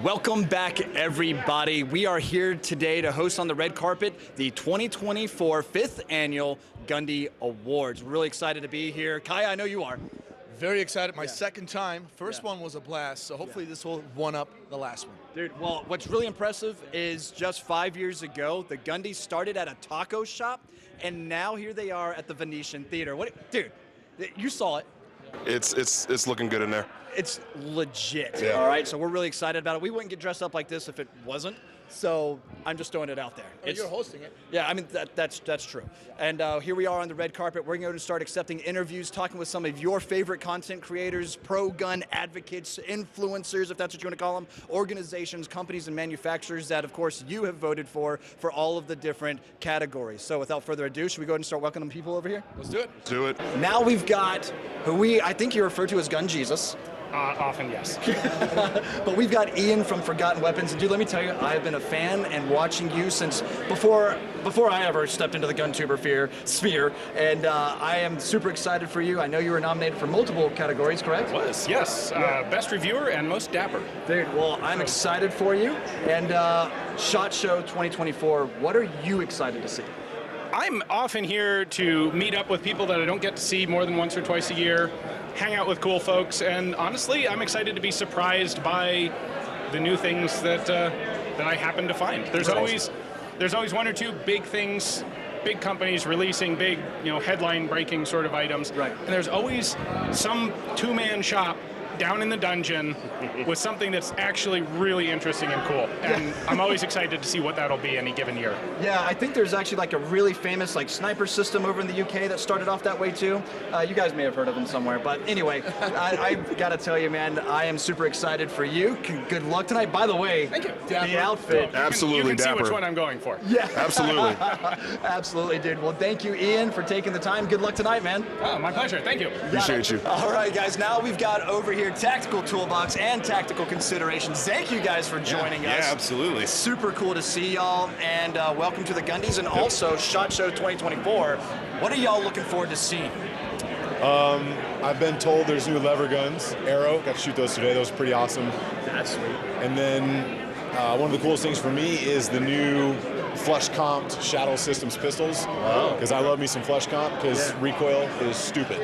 Welcome back, everybody. We are here today to host on the red carpet the 2024 5th Annual Gundie Awards. We're really excited to be here. Kai, I know you are. Very excited. My second time. First one was a blast, so hopefully this will one-up the last one. Dude, well, what's really impressive is just 5 years ago, the Gundies started at a taco shop, and now here they are at the Venetian Theater. Dude, you saw it. It's looking good in there. It's legit, Yeah. all right? So we're really excited about it. We wouldn't get dressed up like this if it wasn't, so I'm just throwing it out there. You're hosting it. Yeah, I mean, that's true. And here we are on the red carpet. We're going to start accepting interviews, talking with some of your favorite content creators, pro-gun advocates, influencers, if that's what you want to call them, organizations, companies, and manufacturers that, of course, you have voted for all of the different categories. So without further ado, should we go ahead and start welcoming people over here? Let's do it. Do it. Now we've got who I think you refer to as Gun Jesus. Often, yes. But we've got Ian from Forgotten Weapons, and dude, let me tell you, I have been a fan and watching you since before I ever stepped into the gun tuber sphere, and I am super excited for you. I know you were nominated for multiple categories, correct? Was, yes. Best reviewer and most dapper. Dude, well, I'm excited for you, and SHOT Show 2024, what are you excited to see? I'm often here to meet up with people that I don't get to see more than once or twice a year, hang out with cool folks, and honestly, I'm excited to be surprised by the new things that I happen to find. There's always one or two big things, big companies releasing big, headline-breaking sort of items, right. And there's always some two-man shop down in the dungeon with something that's actually really interesting and cool. And I'm always excited to see what that'll be any given year. Yeah, I think there's actually like a really famous sniper system over in the UK that started off that way too. You guys may have heard of them somewhere, but anyway, I've got to tell you, man, I am super excited for you. Good luck tonight. By the way, thank you. The outfit. Absolutely, you can Dapper. see which one I'm going for. Yeah. Absolutely. Absolutely, dude. Well, thank you, Ian, for taking the time. Good luck tonight, man. Oh, my pleasure. Thank you. Appreciate you. All right, guys. Now we've got over here Tactical Toolbox and Tactical Considerations. Thank you guys for joining us. Yeah, absolutely. Super cool to see y'all, and welcome to the Gundies, and also SHOT Show 2024. What are y'all looking forward to seeing? I've been told there's new lever guns. Arrow, got to shoot those today. Those are pretty awesome. That's sweet. And then one of the coolest things for me is the new flush-comped Shadow Systems pistols. Because I love me some flush-comp, because recoil is stupid.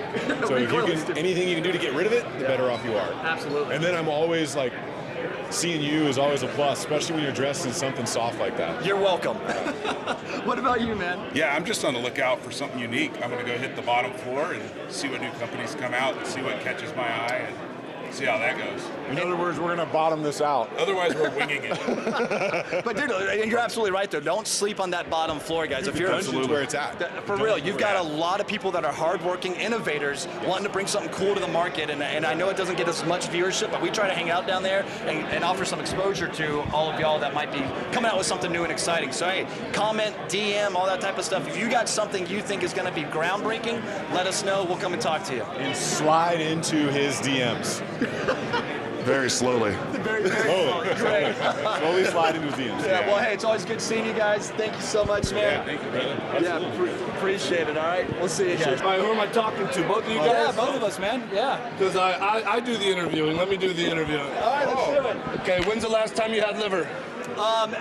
So if you can, anything you can do to get rid of it, the better off you are. Absolutely. And then I'm always seeing you is always a plus, especially when you're dressed in something soft like that. You're welcome. What about you, man? Yeah, I'm just on the lookout for something unique. I'm going to go hit the bottom floor and see what new companies come out and see what catches my eye and see how that goes. In other words, we're going to bottom this out. Otherwise, we're winging it. But dude, you're absolutely right though. Don't sleep on that bottom floor, guys. If you're Dungeon's where it's at. For real, you've got a lot of people that are hardworking innovators wanting to bring something cool to the market, and I know it doesn't get as much viewership, but we try to hang out down there and offer some exposure to all of y'all that might be coming out with something new and exciting. So hey, comment, DM, all that type of stuff. If you got something you think is going to be groundbreaking, let us know. We'll come and talk to you. And slide into his DMs. Very slowly. Very slowly. Great. Slowly slide into his DMs. Yeah, well, hey, it's always good seeing you guys. Thank you so much, man. Yeah, thank you, brother. Yeah, appreciate it. All right, we'll see you guys. All right, who am I talking to? Both of you guys? Yeah, both of us, man. Yeah. Because I do the interviewing. Let me do the interview. All right, let's do it. Okay, when's the last time you had liver?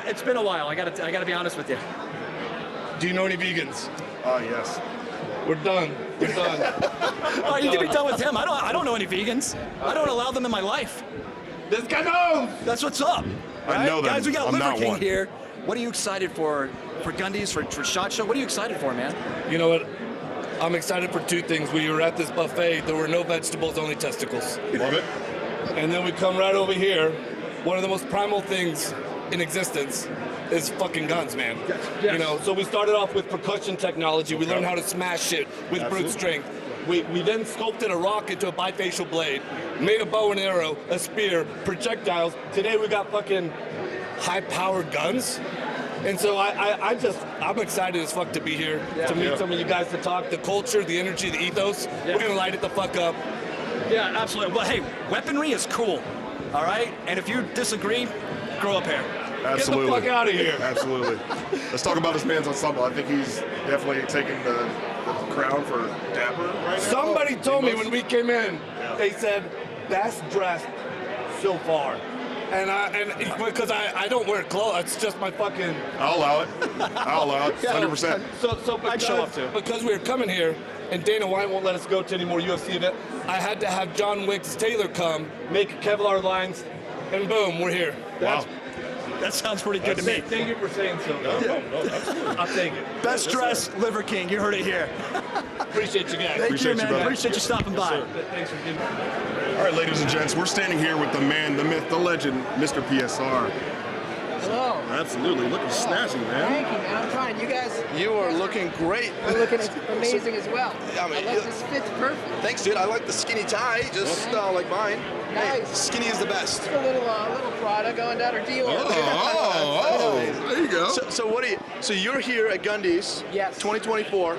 It's been a while. I gotta be honest with you. Do you know any vegans? Yes. We're done. We're done. Oh, you can be done with him. I don't know any vegans. I don't allow them in my life. This guy knows! That's what's up. I know them. Guys, we got I'm Liver not King one. here. What are you excited for Gundies, for SHOT Show? What are you excited for, man? You know what? I'm excited for two things. We were at this buffet. There were no vegetables, only testicles. Love it. And then we come right over here. One of the most primal things in existence is fucking guns, man. Yes. You know, so we started off with percussion technology. We learned how to smash shit with brute strength. We then sculpted a rock into a bifacial blade, made a bow and arrow, a spear, projectiles. Today we got fucking high-powered guns. And so I'm excited as fuck to be here, to meet some of you guys, to talk the culture, the energy, the ethos. We're gonna light it the fuck up. Yeah, absolutely. Well, hey, weaponry is cool, all right? And if you disagree, grow up hair. Absolutely. Get the fuck out of here. Absolutely. Let's talk about this man's ensemble. I think he's definitely taking the crown for Dapper right now. Somebody told me when we came in, they said, best dressed so far. and because I don't wear clothes, it's just my fucking. I'll allow it. I'll allow it. 100%. So I'd show up too. because we were coming here, and Dana White won't let us go to any more UFC event, I had to have John Wicks Taylor come, make Kevlar lines, and boom, we're here. Wow. That sounds pretty good to me. Thank you for saying so. No, absolutely. I'll take it. Best dressed Liver King. You heard it here. Appreciate you guys. Thank Appreciate you, man. you, brother. Appreciate you stopping by. Thanks for giving me. All right, ladies and gents, we're standing here with the man, the myth, the legend, Mr. PSR. Hello. Absolutely. Looking snazzy, man. Thank you, man. I'm trying. You guys You are looking great. are looking amazing as well. I mean, love this fits perfect. Thanks, dude. I like the skinny tie, just like mine. Hey, Nice. skinny is the best. Just a little Prada going down, or Dior. There you go. So what do you? So you're here at Gundies. Yes. 2024.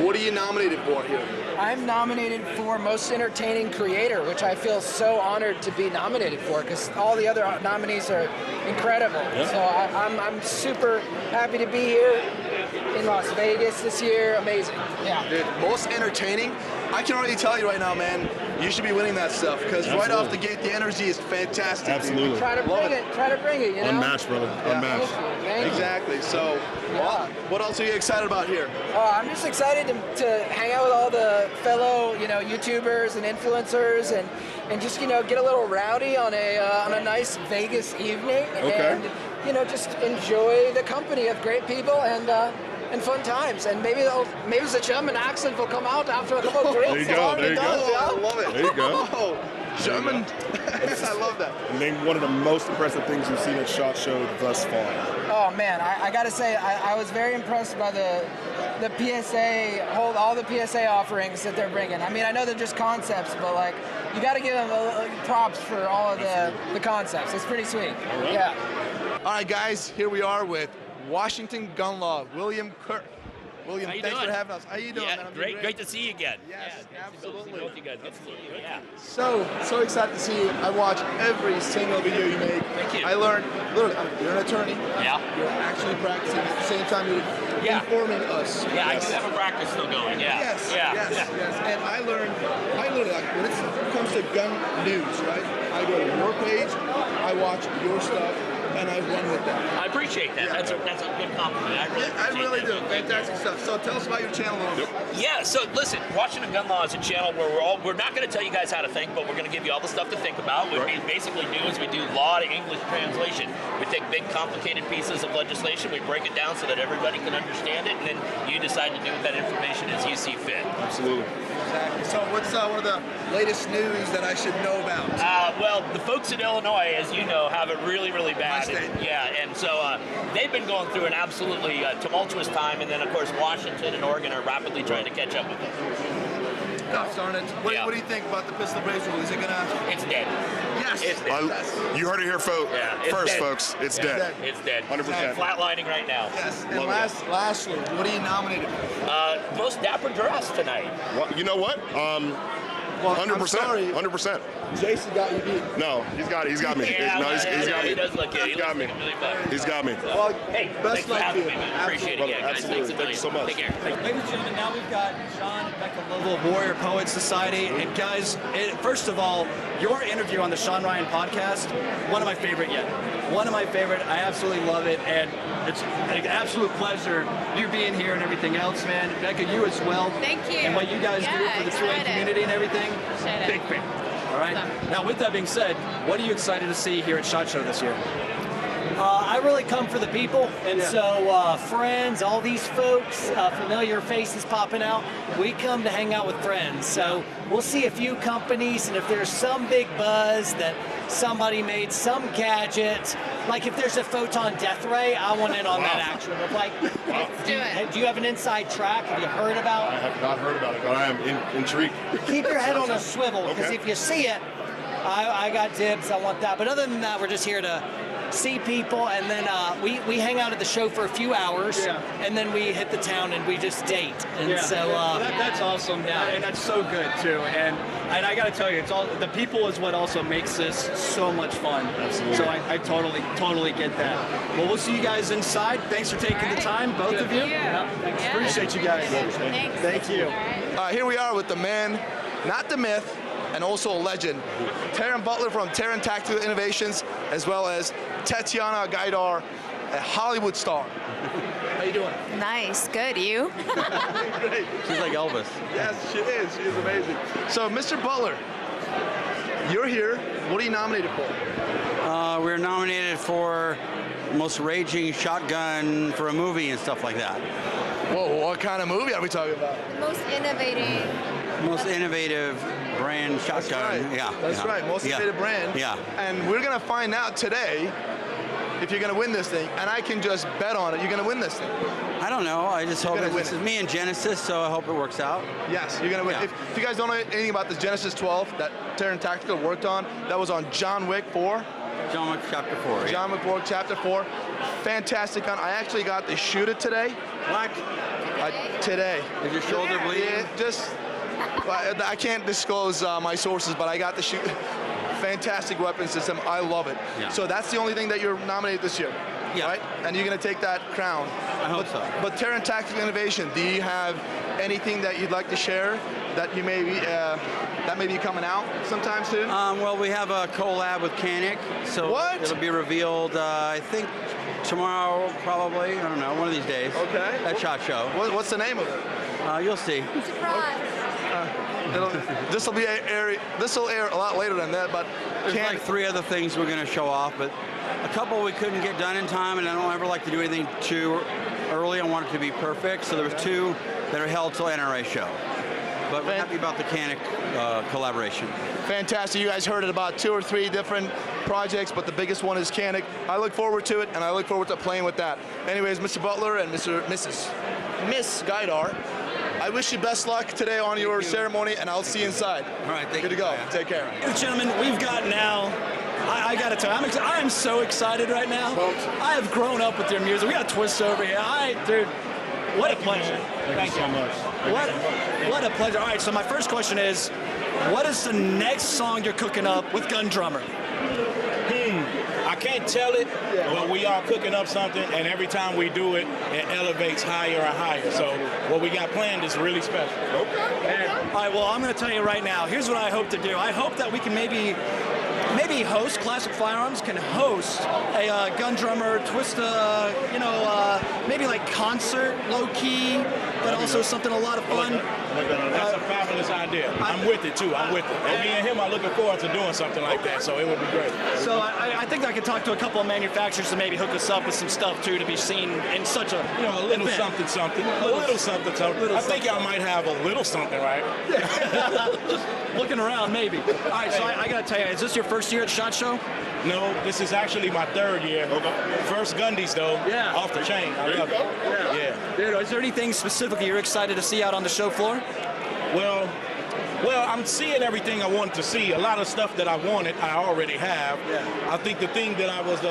What are you nominated for here? I'm nominated for Most Entertaining Creator, which I feel so honored to be nominated for, because all the other nominees are incredible. So I'm super happy to be here in Las Vegas this year. Amazing. Yeah. Dude, most entertaining. I can already tell you right now, man. You should be winning that stuff because right off the gate, the energy is fantastic. dude. Absolutely. Try to bring it. Try to bring it. You know. Unmatched, brother. Unmatched. Thank you. Exactly. So, Yeah. what else are you excited about here? I'm just excited to hang out with all the fellow, YouTubers and influencers, and just get a little rowdy on a nice Vegas evening, Okay. and just enjoy the company of great people and fun times. And maybe the German accent will come out after a couple of drinks. There you go. There you go. I love it. There you go. Oh, German. I love that. Name one of the most impressive things you've seen at SHOT Show thus far. Oh man, I gotta say I was very impressed by the PSA, all the PSA offerings that they're bringing. I mean, I know they're just concepts, but you gotta give them props for all of the concepts. It's pretty sweet. right. Yeah. All right, guys. Here we are with Washington Gun Law, William Kirk. William, How you thanks doing? for having us. How you doing, man? I'm doing Great to see you again. Yes, absolutely. Both you guys. Good to see you. Yeah. So excited to see you. I watch every single video you make. Thank you. I learned, literally, you're an attorney. Yeah. You're actually practicing at the same time you're Yeah. informing us. Yeah, Yes. I do have a practice still going. Yeah. Yes, Yeah. yes. And I learned when it comes to gun news, right? I go to your page, I watch your stuff, and I run with that. I appreciate that. That's a good compliment. I really do. that. Fantastic stuff. So tell us about your channel a little bit. Yeah, so listen, Washington Gun Law is a channel where we're not going to tell you guys how to think, but we're going to give you all the stuff to think about. What we basically do is we do law to English translation. We take big, complicated pieces of legislation, we break it down so that everybody can understand it, and then you decide to do with that information as you see fit. Absolutely. Exactly. So what's one of the latest news that I should know about? Well, the folks in Illinois, as you know, have it really, really bad. My state. And so they've been going through an absolutely tumultuous time, and then, of course, Washington and Oregon are rapidly trying to catch up with them. Gosh darn it. What do you think about the pistol brace rule? Is it going to... It's dead. Yes. It's dead. You heard it here Yeah, it's first, dead. folks. It's Yeah, dead. It's dead. 100%. Flatlining right now. Yes. And Love it. lastly, what are you nominated for? Most dapper dress tonight. Well, you know what? Well, 100%. I'm sorry. 100%. Jason got you beat. No, he's got it. He's got me. Yeah, No, he's got me. He does look good. He's got me. He looks like a million bucks. He's got me. Well, Hey, best thanks for luck to having you. me, man. Appreciate it. Brother, Yeah, guys. absolutely. Thanks a Thank you so million. much. Take care. Ladies and gentlemen, now we've got Sean and Becca Lovell of Warrior Poet Society. And guys, first of all, your interview on the Sean Ryan podcast, one of my favorite yet. One of my favorite. I absolutely love it. And it's an absolute pleasure you being here and everything else, man. Becca, you as well. Thank you. And what you guys do Yeah, for the 2A excited. community and everything. Appreciate it. Big fan. All right. Now, with that being said, what are you excited to see here at SHOT Show this year? I really come for the people, and so friends, all these folks, familiar faces popping out, we come to hang out with friends. So we'll see a few companies, and if there's some big buzz that somebody made, some gadget, like if there's a photon death ray, I want in on that action. Like, do you have an inside track? Have you heard about I it? have not heard about it, but I am intrigued. Keep your head on a swivel, because Okay. if you see it, I got dibs, I want that. But other than that, we're just here to see people, and then we hang out at the show for a few hours, and then we hit the town and we just date. And so that's awesome. Yeah, and that's so good too. And I got to tell you, it's all the people is what also makes this so much fun. Absolutely. So I totally get that. Well, we'll see you guys inside. Thanks for taking the time, both of you. Yeah. Appreciate you guys. Thanks. Thank you. All right. Here we are with the man, not the myth, and also a legend. Taran Butler from Taran Tactical Innovations, as well as Tatiana Gaidar, a Hollywood star. How you doing? Nice, good. You? Great. She's like Elvis. Yes, she is. She is amazing. So, Mr. Butler, you're here. What are you nominated for? We're nominated for most raging shotgun for a movie and stuff like that. Whoa, what kind of movie are we talking about? Most innovating. Most innovative brand shotgun. Right. Yeah. That's right. Most innovative brand. Yeah. And we're gonna find out today if you're gonna win this thing, and I can just bet on it. You're gonna win this thing. I don't know. I just hope it's me and Genesis, so I hope it works out. Yes, you're gonna win. Yeah. If you guys don't know anything about this Genesis 12 that Taran Tactical worked on, that was on John Wick 4. John Wick Chapter 4. John Wick 4, Chapter 4. Fantastic gun. I actually got to shoot it today. What? Today. Is your shoulder bleeding? Yeah, just. I can't disclose my sources, but I got to shoot. Fantastic weapon system. I love it. Yeah. So that's the only thing that you're nominated this year. Yeah. Right? And you're going to take that crown. I hope so. But Taran Tactical Innovation, do you have anything that you'd like to share that you may be that may be coming out sometime soon? Well, we have a collab with Canic, so it'll be revealed. I think tomorrow, probably. I don't know, one of these days. Okay. At SHOT Show. What's the name of it? You'll see. This will air a lot later than that, but there's like 3 other things we're going to show off, but a couple we couldn't get done in time, and I don't ever like to do anything too early. I want it to be perfect, so there was 2 that are held till NRA show. But we're happy about the Canic collaboration. Fantastic. You guys heard it about 2 or 3 different projects, but the biggest one is Canic. I look forward to it, and I look forward to playing with that. Anyways, Mr. Butler and Miss Gaidar, I wish you best luck today on your ceremony, and I'll see you inside. All right, thank you. Good to go. Take care. Gentlemen, we've got now. I got to tell you, I am so excited right now. I have grown up with your music. We got Twista over here. Dude, what a pleasure. Thank you so much. What a pleasure. All right, so my first question is, what is the next song you're cooking up with Gun Drummer? I can't tell it, but we are cooking up something, and every time we do it, it elevates higher and higher. So what we got planned is really special. Okay. All right, well, I'm going to tell you right now, here's what I hope to do. I hope that we can maybe host, Classic Firearms can host a Gun Drummer, Twista, maybe like concert, low-key, but also something a lot of fun. That's a fabulous idea. I'm with it, too. I'm with it. And me and him are looking forward to doing something like that, so it would be great. So I think I could talk to a couple of manufacturers to maybe hook us up with some stuff, too, to be seen in such a a little event. something. A little something. I think y'all might have a little something, right? Just looking around, maybe. All right, so I got to tell you, is this your first year at SHOT Show? No, this is actually my 3rd year. First Gundies, though. Yeah. Off the chain. I love it. Yeah. Dude, is there anything specifically you're excited to see out on the show floor? Well, I'm seeing everything I wanted to see. A lot of stuff that I wanted, I already have. Yeah. I think the thing that I was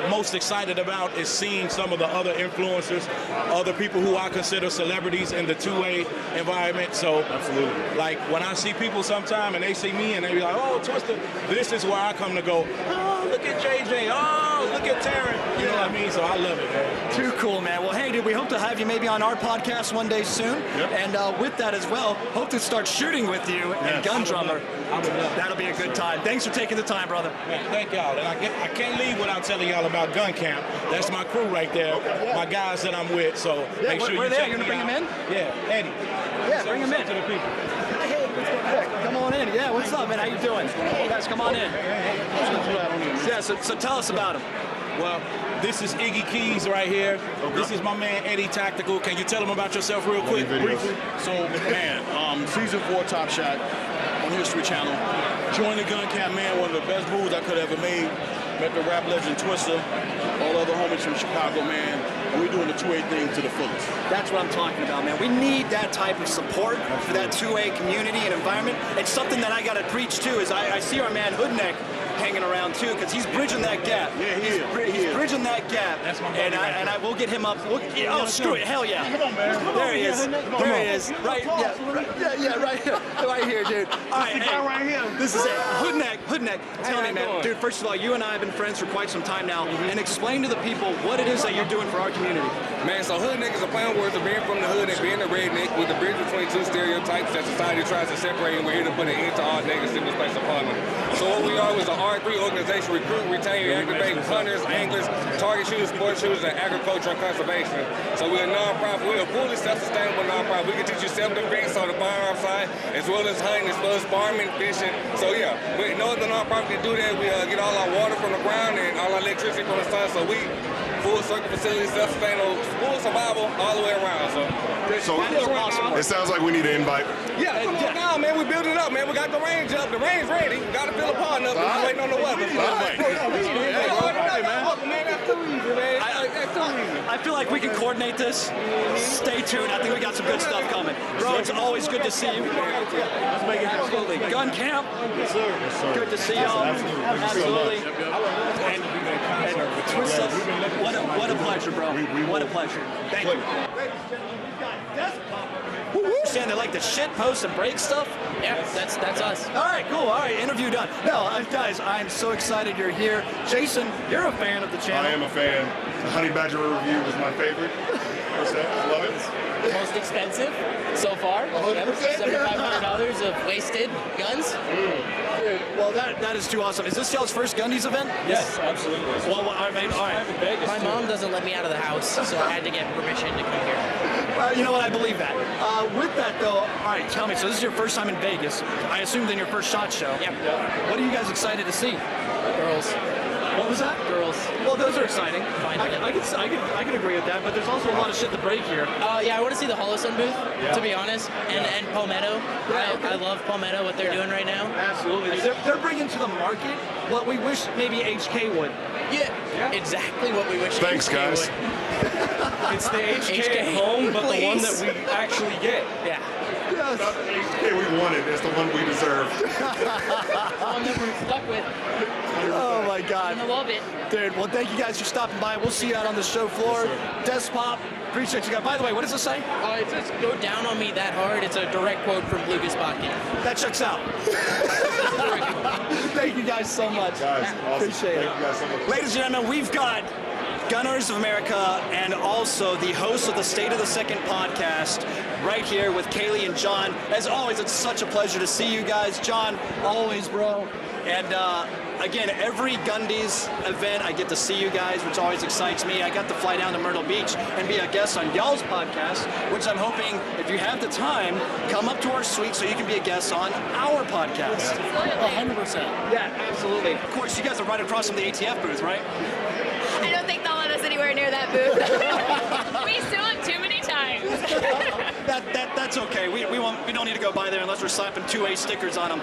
most excited about is seeing some of the other influencers, other people who I consider celebrities in the 2A environment. So, absolutely, like when I see people sometime and they see me and they be like, "Oh, Twista," this is where I come to go, "Oh, look at JJ. Oh, look at Taran." You know what I mean? So I love it, man. Too cool, man. Well, hey, dude, we hope to have you maybe on our podcast one day soon. Yep. And with that as well, hope to start shooting with you and Gun Drummer. That'll be a good time. Thanks for taking the time, brother. Man, thank y'all. And I can't leave without telling y'all about Gun Camp. That's my crew right there, my guys that I'm with. So make sure you check me out. You're gonna bring him in? Yeah, Eddie. Yeah, bring him in. To the people. Come on in. Yeah, what's up, man? How you doing? Guys, come on in. Yeah, so tell us about him. Well, this is Iggy Keys right here. Okay. This is my man Eddie Tactical. Can you tell him about yourself real quick, briefly? So, man, season 4 Top Shot on History Channel. Joined the Gun Camp, man, one of the best moves I could have ever made. Met the rap legend Twista, all other homies from Chicago, man. And we're doing the 2A thing to the fullest. That's what I'm talking about, man. We need that type of support for that 2A community and environment. It's something that I got to preach, too, is I see our man Hoodneck hanging around, too, because he's bridging that gap. Yeah, he is. He's bridging that that gap. That's my buddy and right I there. will get him up. Oh, screw it. Hell yeah. Come on, man. Come There on, he is. come on. There he is. Right. Yeah, right here. Right here, dude. All right, the guy right here. This is it. Hoodneck. Tell me, man. Dude, first of all, you and I have been friends for quite some time now, and explain to the people what it is that you're doing for our community. Man, so Hoodneck is a play on words of being from the hood and being a redneck with the bridge between two stereotypes that society tries to separate, and we're here to put an end to all negative in this place upon them. So what we are is an R3 organization, recruit, retain, and activate hunters, anglers, target shooters, sports shooters, and agriculture and conservation. So we're a non-profit. We're a fully self-sustainable non-profit. We can teach you self-defense on the firearm side, as well as hunting, as well as farming, fishing. So yeah, we no other non-profit can do that. We get all our water from the ground and all our electricity from the sun. So we full circle facilities, self-sustainable, full survival all the way around. So it sounds like we need an invite. Yeah, come on now, man. We're building up, man. We got the range up. The range ready. Got to fill a pond up. We're just waiting on the weather. I feel like we can coordinate this. Stay tuned. I think we got some good stuff coming. Bro, it's always good to see you. Let's make it absolutely. Gun camp. Yes, sir. Yes, sir. Good to see y'all. Absolutely. And Twista, what a pleasure, bro. What a pleasure. Thank you. Understand they like to shit post and break stuff? Yeah, that's us. All right, cool. All right, interview done. No, guys, I'm so excited you're here. Jason, you're a fan of the channel. I am a fan. The Honey Badger review was my favorite. I love it. Most expensive so far. 100%. $7,500 of wasted guns. Well, that is too awesome. Is this y'all's first Gundies event? Yes, absolutely. Well, I mean, all right. My mom doesn't let me out of the house, so I had to get permission to come here. You know what? I believe that. With that, though, all right, tell me. So this is your first time in Vegas. I assume then your first SHOT Show. Yeah. What are you guys excited to see? Girls. What was that? Girls. Well, those are exciting. Finally. I can agree with that, but there's also a lot of shit to break here. Yeah, I want to see the Holosun booth, to be honest, and Palmetto. I love Palmetto, what they're doing right now. Absolutely. They're bringing to the market what we wish maybe HK would. Yeah, exactly what we wish. Thanks, HK guys. would. It's the HK at home, but the one that we actually get. Yeah. Not the HK we wanted, it's the one we deserve. One that we're stuck with. Oh my God. I love it. Dude, well, thank you guys for stopping by. We'll see you out on the show floor. Despop, appreciate you guys. By the way, what does it say? It says, "Go down on me that hard." It's a direct quote from Lucas Pocket. That checks out. Thank you guys so much. Guys, awesome. Appreciate it. Thank you guys so much. Ladies and gentlemen, we've got Gunners of America and also the host of the State of the Second podcast right here with Kaylee and John. As always, it's such a pleasure to see you guys. John, always, bro. And again, every Gundies event, I get to see you guys, which always excites me. I got to fly down to Myrtle Beach and be a guest on y'all's podcast, which I'm hoping, if you have the time, come up to our suite so you can be a guest on our podcast. Absolutely. 100%. Yeah, absolutely. Of course, you guys are right across from the ATF booth, right? I don't think they'll let us anywhere near that booth. We saw it too many times. That's okay. We don't need to go by there unless we're slapping 2A stickers on them.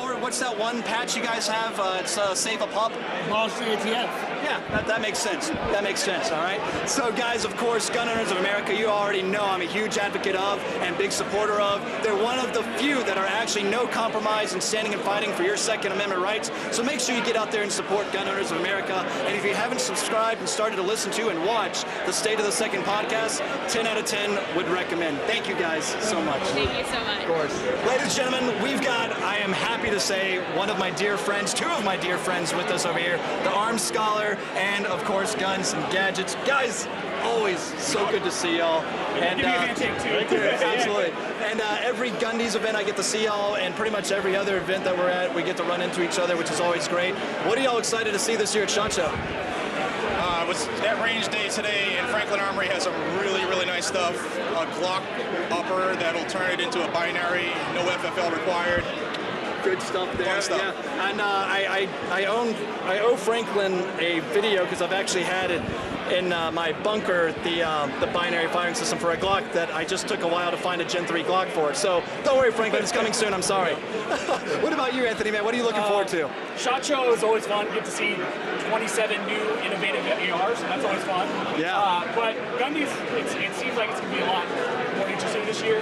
Or what's that one patch you guys have? It's Save a Pup. Lost the ATF. Yeah, that makes sense. That makes sense. All right. So guys, of course, Gun Owners of America, you already know I'm a huge advocate of and big supporter of. They're one of the few that are actually no compromise and standing and fighting for your Second Amendment rights. So make sure you get out there and support Gun Owners of America. And if you haven't subscribed and started to listen to and watch the State of the Second podcast, 10 out of 10 would recommend. Thank you guys so much. Thank you so much. Of course. Ladies and gentlemen, we've got, I am happy to say, one of my dear friends, two of my dear friends with us over here, the Arms Scholar, and of course, Guns and Gadgets. Guys, always so good to see y'all. And give me a handshake too. Absolutely. And every Gundies event I get to see y'all, and pretty much every other event that we're at, we get to run into each other, which is always great. What are y'all excited to see this year at SHOT Show? That range day today in Franklin Armory has some really, really nice stuff. A Glock upper that'll turn it into a binary, no FFL required. Good stuff there. Fun stuff. Yeah. And I owe Franklin a video because I've actually had it in my bunker, the binary firing system for a Glock that I just took a while to find a Gen 3 Glock for. So don't worry, Franklin, it's coming soon. I'm sorry. What about you, Anthony, man? What are you looking forward to? SHOT Show is always fun. Get to see 27 new innovative ARs, and that's always fun. Yeah. But Gundies, it seems like it's going to be a lot more interesting this year.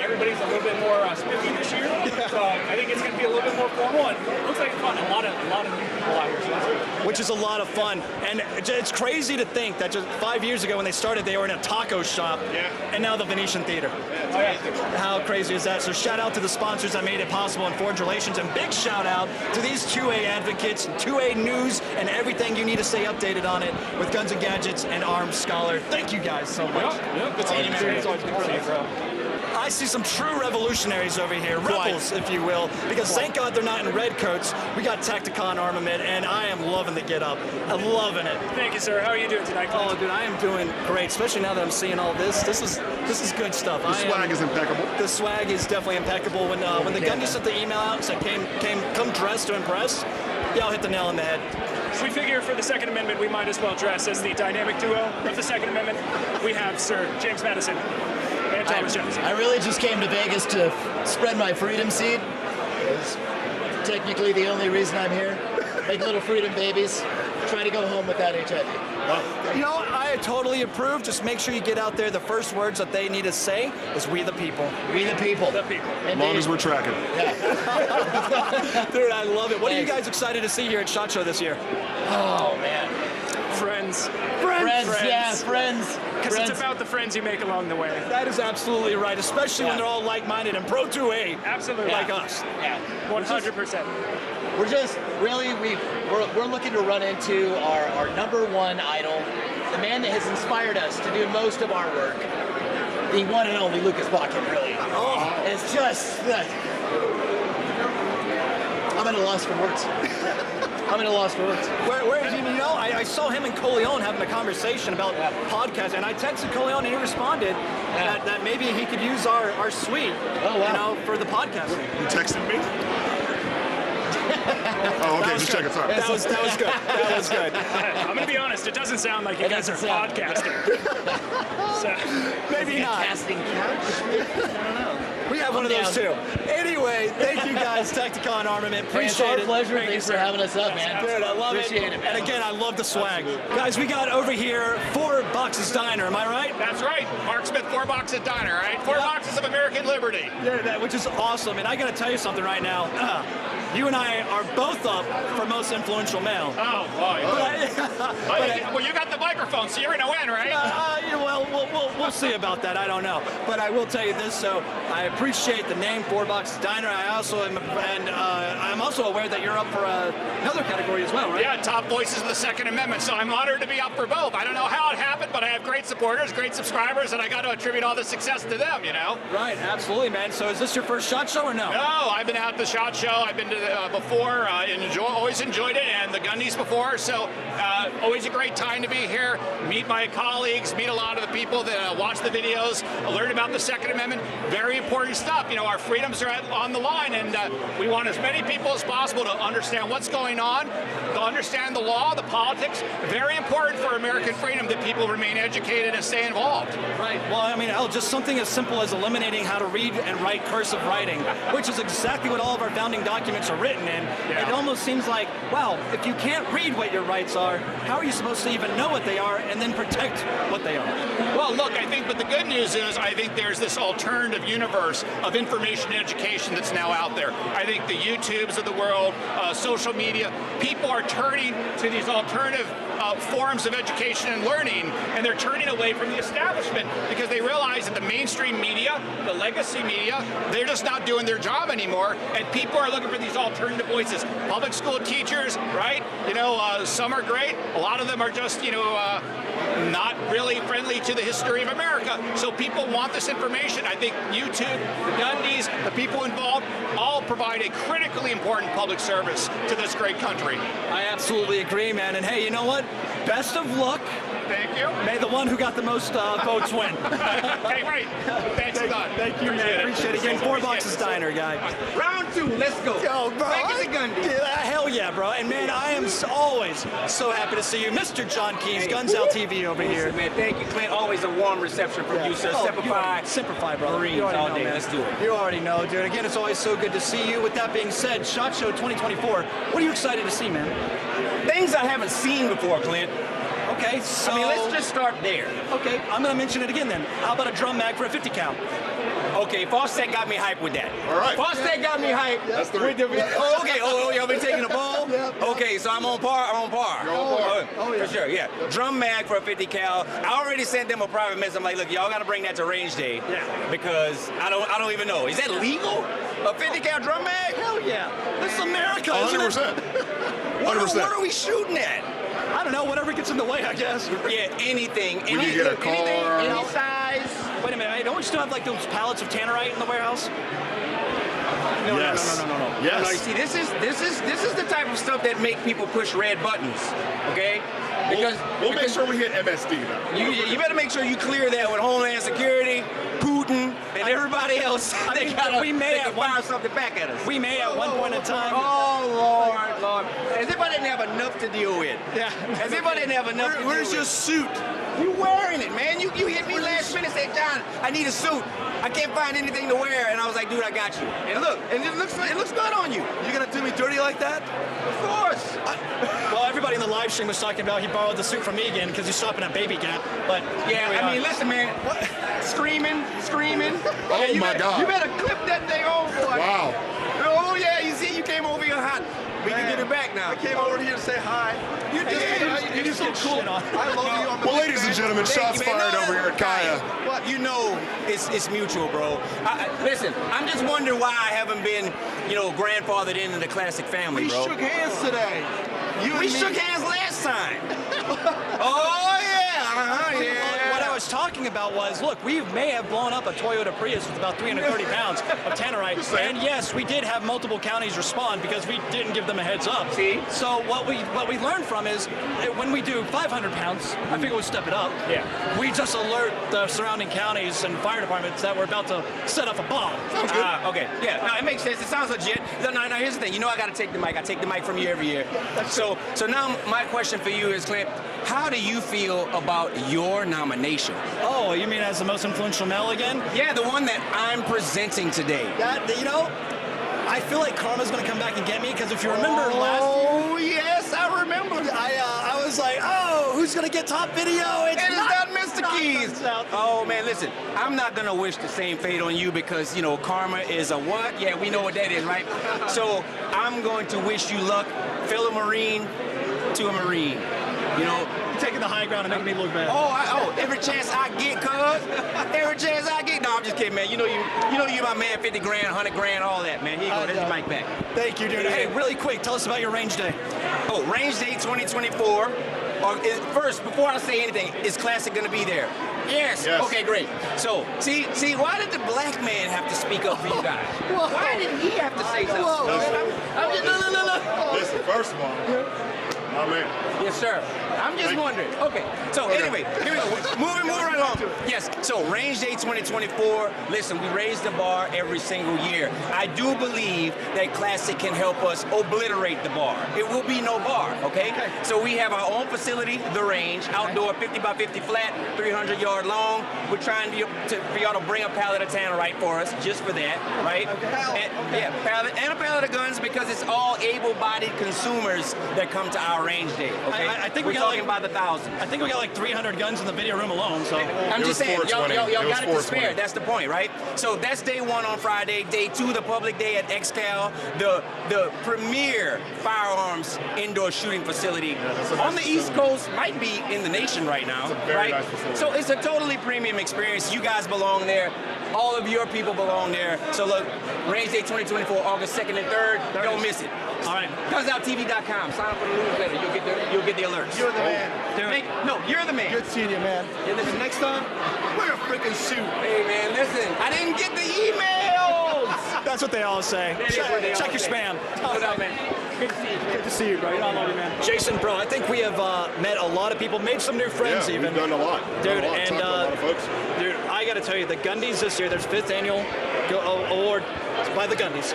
Everybody's a little bit more spiffy this year, so I think it's going to be a little bit more formal, and it looks like it's fun. A lot of new people out here, so that's good. Which is a lot of fun. And it's crazy to think that just 5 years ago when they started, they were in a taco shop, and now the Venetian Theater. How crazy is that? So shout out to the sponsors that made it possible and forged relations, and big shout out to these 2A advocates, 2A news, and everything you need to stay updated on it with Guns and Gadgets and Arms Scholar. Thank you guys so much. Good seeing you, man. It's always good to see you, bro. I see some true revolutionaries over here, rebels, if you will, because thank God they're not in red coats. We got Tacticon Armament, and I am loving the get-up. I'm loving it. Thank you, sir. How are you doing tonight, Clint? Oh, dude, I am doing great, especially now that I'm seeing all this. This is good stuff. The swag is impeccable. The swag is definitely impeccable. When the Gundie sent the email out and said, come dressed to impress, y'all hit the nail on the head. We figure for the Second Amendment, we might as well dress as the dynamic duo of the Second Amendment. We have Sir James Madison and Thomas Jefferson. I really just came to Vegas to spread my freedom seed. It's technically the only reason I'm here. Make little freedom babies. Try to go home without HIV. You know, I totally approve. Just make sure you get out there. The first words that they need to say is "We the people." We the people. The people. As long as we're tracking. Dude, I love it. What are you guys excited to see here at SHOT Show this year? Oh man, Friends. yeah, friends. Because it's about the friends you make along the way. That is absolutely right, especially when they're all like-minded and pro 2A. Absolutely. Like us. Yeah. 100%. We're just really we're looking to run into our number one idol, the man that has inspired us to do most of our work, the one and only Lucas Bakken, really. Oh, it's just I'm at a loss for words. I'm at a loss for words. Where is he? You know, I saw him and Coleon having a conversation about podcasts, and I texted Coleon and he responded that maybe he could use our suite, you know, for the podcast. You texted me? Oh, okay, just checking. Sorry. That was good. That was good. I'm going to be honest, it doesn't sound like you guys are podcasting. So, maybe not. Casting couch? I don't know. We have one of those too. Anyway, thank you guys, Tacticon Armament. Appreciate It's it. our pleasure. Thanks for having us up, man. Dude, I love Appreciate it, man. And again, I love the swag. Guys, we got over here 4 Boxes Diner. Am I right? That's right. Mark Smith, 4 Boxes Diner, right? 4 boxes of American liberty. Yeah, which is awesome. And I got to tell you something right now. You and I are both up for most influential male. Oh, boy. Well, you got the microphone, so you're going to win, right? We'll see about that. I don't know. But I will tell you this. So I appreciate the name 4 Boxes Diner. I also am, and I'm also aware that you're up for another category as well, right? Yeah, top voices of the Second Amendment. So I'm honored to be up for both. I don't know how it happened, but I have great supporters, great subscribers, and I got to attribute all the success to them, you know? Right, absolutely, man. So is this your first SHOT Show or no? No, I've been at the SHOT Show. I've been to before, always enjoyed it, and the Gundies before. So always a great time to be here, meet my colleagues, meet a lot of the people that watch the videos, learn about the Second Amendment. Very important stuff. You know, our freedoms are on the line, and we want as many people as possible to understand what's going on, to understand the law, the politics. Very important for American freedom that people remain educated and stay involved. Right. Well, I mean, just something as simple as eliminating how to read and write cursive writing, which is exactly what all of our founding documents are written in. It almost seems like, wow, if you can't read what your rights are, how are you supposed to even know what they are and then protect what they are? Well, look, I think, but the good news is I think there's this alternative universe of information and education that's now out there. I think the YouTubes of the world, social media, people are turning to these alternative forms of education and learning, and they're turning away from the establishment because they realize that the mainstream media, the legacy media, they're just not doing their job anymore, and people are looking for these alternative voices. Public school teachers, right? You know, some are great. A lot of them are just, you know, not really friendly to the history of America. So people want this information. I think YouTube, the Gundies, the people involved, all provide a critically important public service to this great country. I absolutely agree, man. And hey, you know what? Best of luck. Thank you. May the one who got the most votes win. Okay, great. Thanks a lot. Thank you, man. Appreciate it. Again, 4 Boxes Diner, guy. Round 2, let's go. Yo, bro. Thank you, Gundie. Yeah, hell yeah, bro. And man, I am always so happy to see you, Mr. John Keys, Guns Out TV over here. Man, thank you, Clint. Always a warm reception from you, sir. Simplify, brother. Marines You already all know, day. man. Let's do it. You already know, dude. Again, it's always so good to see you. With that being said, SHOT Show 2024. What are you excited to see, man? things I haven't seen before, Clint. Okay, so I mean, let's just start there. Okay, I'm gonna mention it again then. How about a drum mag for a 50 cal? Okay, Fawcett got me hyped with that. All right. Fawcett got me hyped. That's the with the. Oh, okay. Oh, y'all been taking the ball? Okay, so I'm on par. I'm on par. You're on par. Oh, yeah. For sure, yeah. Drum mag for a 50 cal. I already sent them a private message. I'm like, look, y'all got to bring that to range day. Yeah. Because I don't even know. Is that legal? A 50 cal drum mag? Hell yeah. This is America, isn't it? 100%. What are we shooting at? I don't know, whatever gets in the way, I guess. Yeah, anything. When you get a car. Anything, any size. Wait a minute, hey, don't we still have like those pallets of tannerite in the warehouse? No, Yes. no. Yes. No, you see, this is the type of stuff that make people push red buttons. Okay? Because We'll make sure we hit MSD now. you better make sure you clear that with Homeland Security, Putin, and everybody else. They can fire something back at us. We may at one point in time. Oh, Lord. As if I didn't have enough to deal with. Yeah. As if I didn't have enough to deal with. Where's your suit? You wearing it, man. You hit me last minute, said, John, I need a suit. I can't find anything to wear. And I was like, dude, I got you. And look, and it looks good on you. You're gonna do me dirty like that? Of course. Well, everybody in the live stream was talking about he borrowed the suit from me again because he's shopping at Baby Gap. But Yeah, I mean, listen, man. Screaming. Oh, Yeah, my God. You better clip that thing on, boy. Wow. Oh, yeah, you see, you came over here hot. We can get it back now. I came over here to say hi. You did. you just get cool. I love you. I'm a Well, big ladies and fan. gentlemen, Thank shots you, man. fired over here at Kaya. What? You know, it's mutual, bro. Listen, I'm just wondering why I haven't been, grandfathered into the classic family, We bro. shook hands today. We shook hands last time. Oh, yeah. Yeah. What I was talking about was, look, we may have blown up a Toyota Prius with about 330 pounds of tannerite, and yes, we did have multiple counties respond because we didn't give them a heads up. See? So what we learned from is when we do 500 pounds, I figure we'll step it up. Yeah. We just alert the surrounding counties and fire departments that we're about to set off a bomb. Okay. Yeah. No, it makes sense. It sounds legit. Now, here's the thing. I got to take the mic. I take the mic from you every year. So now my question for you is, Clint, how do you feel about your nomination? Oh, you mean as the most influential male again? Yeah, the one that I'm presenting today. I feel like karma's gonna come back and get me because if you remember last year. Oh, yes, I remember. I was like, oh, who's gonna get top video? It's not Mr. Keys. Oh, man, listen, I'm not going to wish the same fate on you because, karma is a what? Yeah, we know what that is, right? So I'm going to wish you luck, fellow Marine to a Marine. You're taking the high ground and making me look bad. Every chance I get, cuz. Every chance I get. No, I'm just kidding, man. You my man, 50 grand, 100 grand, all that, man. Here you go. There's your mic back. Thank you, dude. Hey, really quick, tell us about your range day. Oh, range day 2024. First, before I say anything, is Classic going to be there? Yes. Okay, great. So, see, why did the black man have to speak up for you guys? Why did he have to say something? Listen, first of all, my man. Yes, sir. I'm just wondering. Okay. So anyway, here we go. Moving right along. Yes. So Range Day 2024. Listen, we raise the bar every single year. I do believe that Classic can help us obliterate the bar. It will be no bar. Okay. So we have our own facility, the Range, outdoor 50 by 50 flat, 300 yard long. We're trying for y'all to bring a pallet of tannerite for us, just for that, right? Pallet and a pallet of guns because it's all able-bodied consumers that come to our Range Day. Okay. I think we're talking by the thousands. I think we got like 300 guns in the video room alone. So I'm just saying, y'all got it to spare. That's the point, right? So that's day one on Friday. Day two, the public day at XCal, the premier firearms indoor shooting facility on the East Coast, might be in the nation right now, right? Nice facility. So it's a totally premium experience. You guys belong there. All of your people belong there. So look, Range Day 2024, August 2nd and 3rd. Don't miss it. All right. GunsOutTV.com. Sign up for the newsletter. You'll get the alerts. You're the man. No, you're the man. Good seeing you, man. Yeah, listen, Next time, wear a freaking suit. Hey, man, listen. I didn't get the emails. that's what they all say. Check your spam. What up, man? Good to see you, bro. I love you, man. Jason, bro, I think we have met a lot of people, made some new friends Yeah, even. we've done a lot. Dude, Talked to a lot of folks. Dude, I got to tell you, the Gundies this year, there's 5th annual award by the Gundies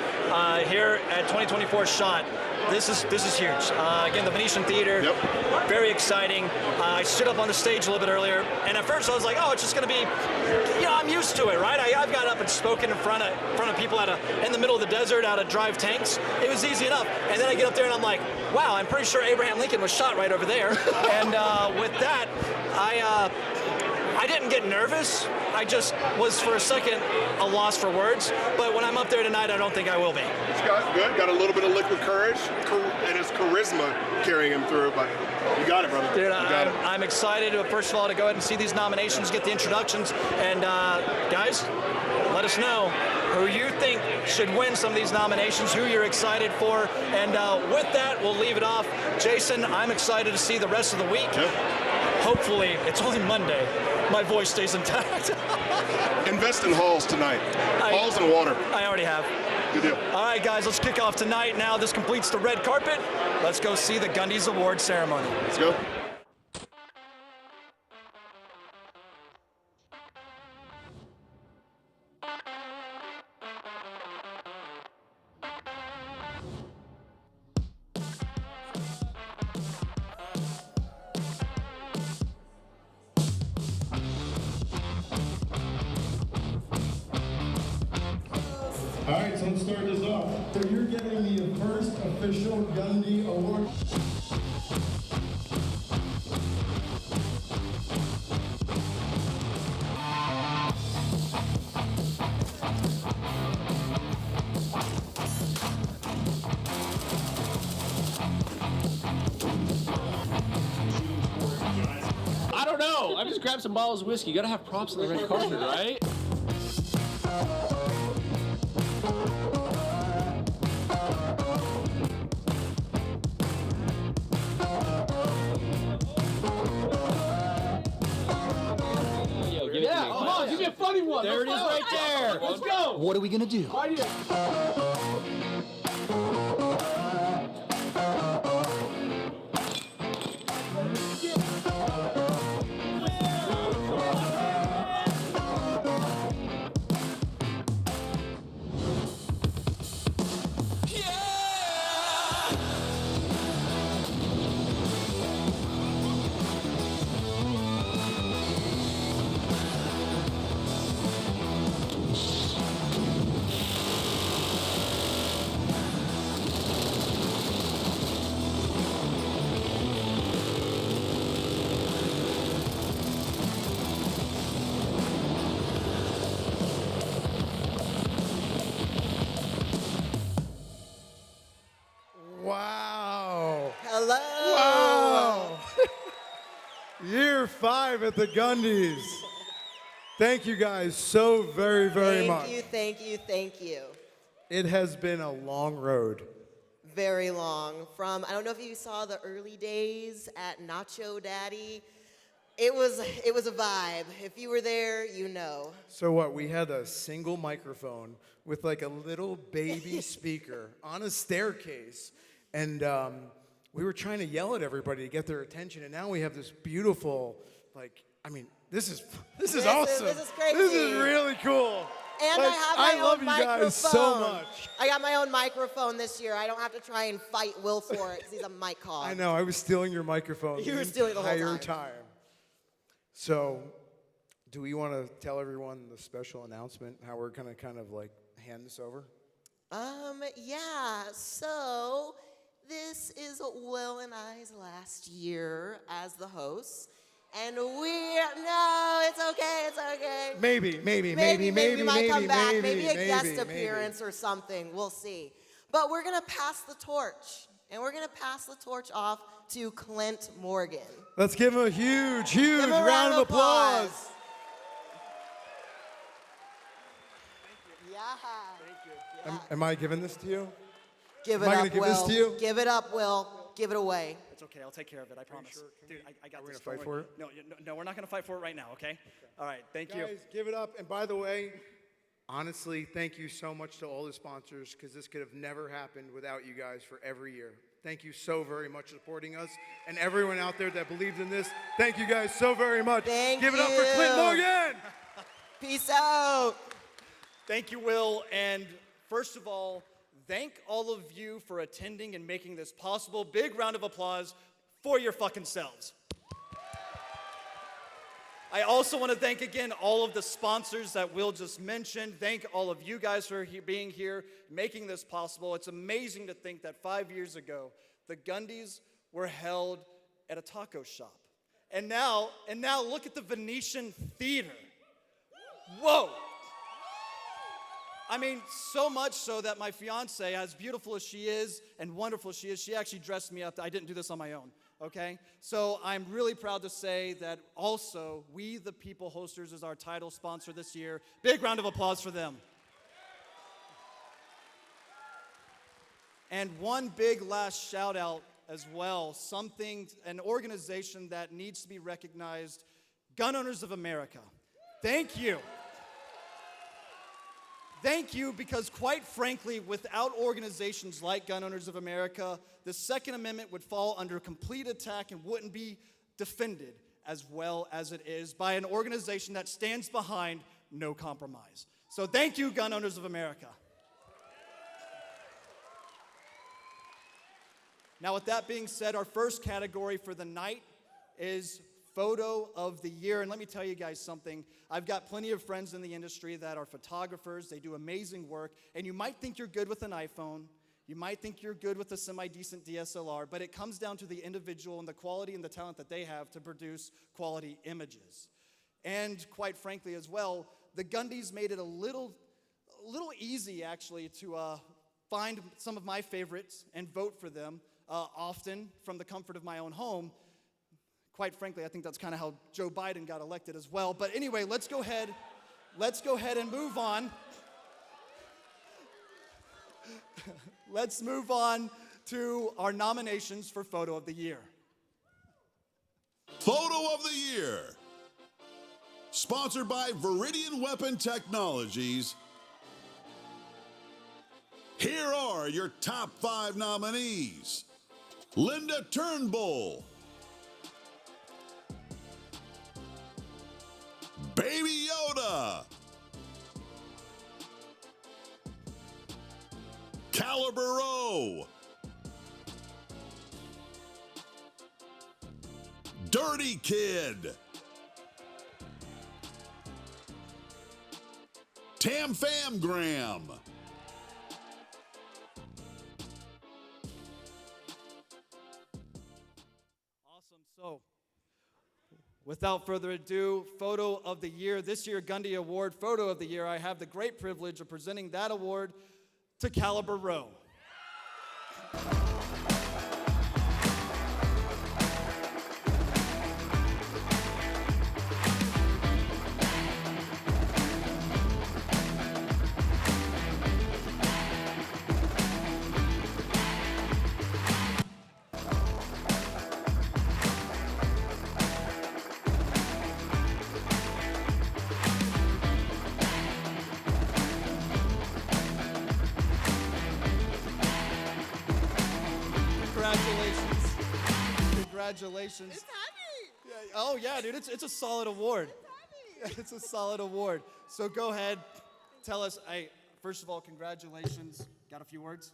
here at 2024 SHOT. this is huge. Again, the Venetian Theater, very exciting. I stood up on the stage a little bit earlier, and at first I was like, oh, it's just going to be, I'm used to it, right? I've got up and spoken in front of people in the middle of the desert out of drive tanks. It was easy enough. And then I get up there and I'm like, wow, I'm pretty sure Abraham Lincoln was shot right over there. And with that, I didn't get nervous. I just was for a second a loss for words. But when I'm up there tonight, I don't think I will be. Got a little bit of liquid courage and his charisma carrying him through, but you got it, brother. Dude, I'm excited, first of all, to go ahead and see these nominations, get the introductions, and guys, let us know who you think should win some of these nominations, who you're excited for, and with that, we'll leave it off. Jason, I'm excited to see the rest of the week. Hopefully, it's only Monday. My voice stays intact. Invest in halls tonight. Halls and water. I already have. Good deal. All right, guys, let's kick off tonight. Now this completes the red carpet. Let's go see the Gundies Award ceremony. Let's go. All right, so let's start this off. So you're getting the first official Gundie Award. I don't know. I just grabbed some bottles of whiskey. You gotta have props on the red carpet, right? Yeah, come on, give me a funny one. There it is right there. Let's go. What are we gonna do? Wow. Hello. Wow. Year 5 at the Gundies. Thank you guys so very, very much. Thank you, thank you, thank you. It has been a long road. Very long. From, I don't know if you saw the early days at Nacho Daddy. It was a vibe. If you were there, you know. So what, we had a single microphone with like a little baby speaker on a staircase, and we were trying to yell at everybody to get their attention, and now we have this beautiful, like, I mean, this is awesome. This is crazy. This is really cool. And Like, I have my I love own you microphone. guys so much. I got my own microphone this year. I don't have to try and fight Will for it because he's a mic hog. I know, I was stealing your microphone You the were stealing the whole entire time. So, do we want to tell everyone the special announcement, how we're going to kind of like hand this over? Yeah, so this is Will and I's last year as the hosts. And no, it's okay. Maybe we might come back. Maybe a guest maybe. appearance or something. We'll see. But we're going to pass the torch. And we're going to pass the torch off to Clint Morgan. Let's give him a huge Give him a round of applause. Am I giving this to you? Give it Am I up, gonna give Will. this to you? Give it up, Will. Give it away. It's okay. I'll take care of it. I promise. Dude, I got We're this. gonna fight Don't for worry. it? No, we're not going to fight for it right now, okay? All right, thank you. Guys, give it up. And by the way, honestly, thank you so much to all the sponsors, because this could have never happened without you guys for every year. Thank you so very much for supporting us. And everyone out there that believed in this, thank you guys so very much. Give it up for Clint Morgan. Peace out. Thank you, Will. And first of all, thank all of you for attending and making this possible. Big round of applause for your fucking selves. I also want to thank again all of the sponsors that Will just mentioned. Thank all of you guys for being here, making this possible. It's amazing to think that 5 years ago, the Gundies were held at a taco shop. And now look at the Venetian Theater. Whoa! I mean, so much so that my fiance, as beautiful as she is and wonderful she is, she actually dressed me up. I didn't do this on my own, okay? So I'm really proud to say that also, We the People Hosters is our title sponsor this year. Big round of applause for them. And one big last shout out as well, an organization that needs to be recognized, Gun Owners of America. Thank you. Thank you, because quite frankly, without organizations like Gun Owners of America, the Second Amendment would fall under complete attack and wouldn't be defended as well as it is by an organization that stands behind no compromise. So thank you, Gun Owners of America. Now, with that being said, our first category for the night is Photo of the Year. And let me tell you guys something. I've got plenty of friends in the industry that are photographers. They do amazing work. And you might think you're good with an iPhone. You might think you're good with a semi-decent DSLR. But it comes down to the individual and the quality and the talent that they have to produce quality images. And quite frankly as well, the Gundies made it a little easy, actually, to find some of my favorites and vote for them, often from the comfort of my own home. Quite frankly, I think that's kind of how Joe Biden got elected as well. But anyway, let's go ahead and move on. Let's move on to our nominations for Photo of the Year. Photo of the Year, sponsored by Veridian Weapon Technologies. Here are your top 5 nominees. Linda Turnbull, Baby Yoda, Caliber O, Dirty Kid, Tam Fam Graham, So, without further ado, Photo of the Year. This year, Gundie Award Photo of the Year. I have the great privilege of presenting that award to Caliber Row. Congratulations. It's heavy. Yeah, oh yeah, dude, it's a solid award. It's a solid award. So go ahead, tell us. First of all, congratulations. Got a few words?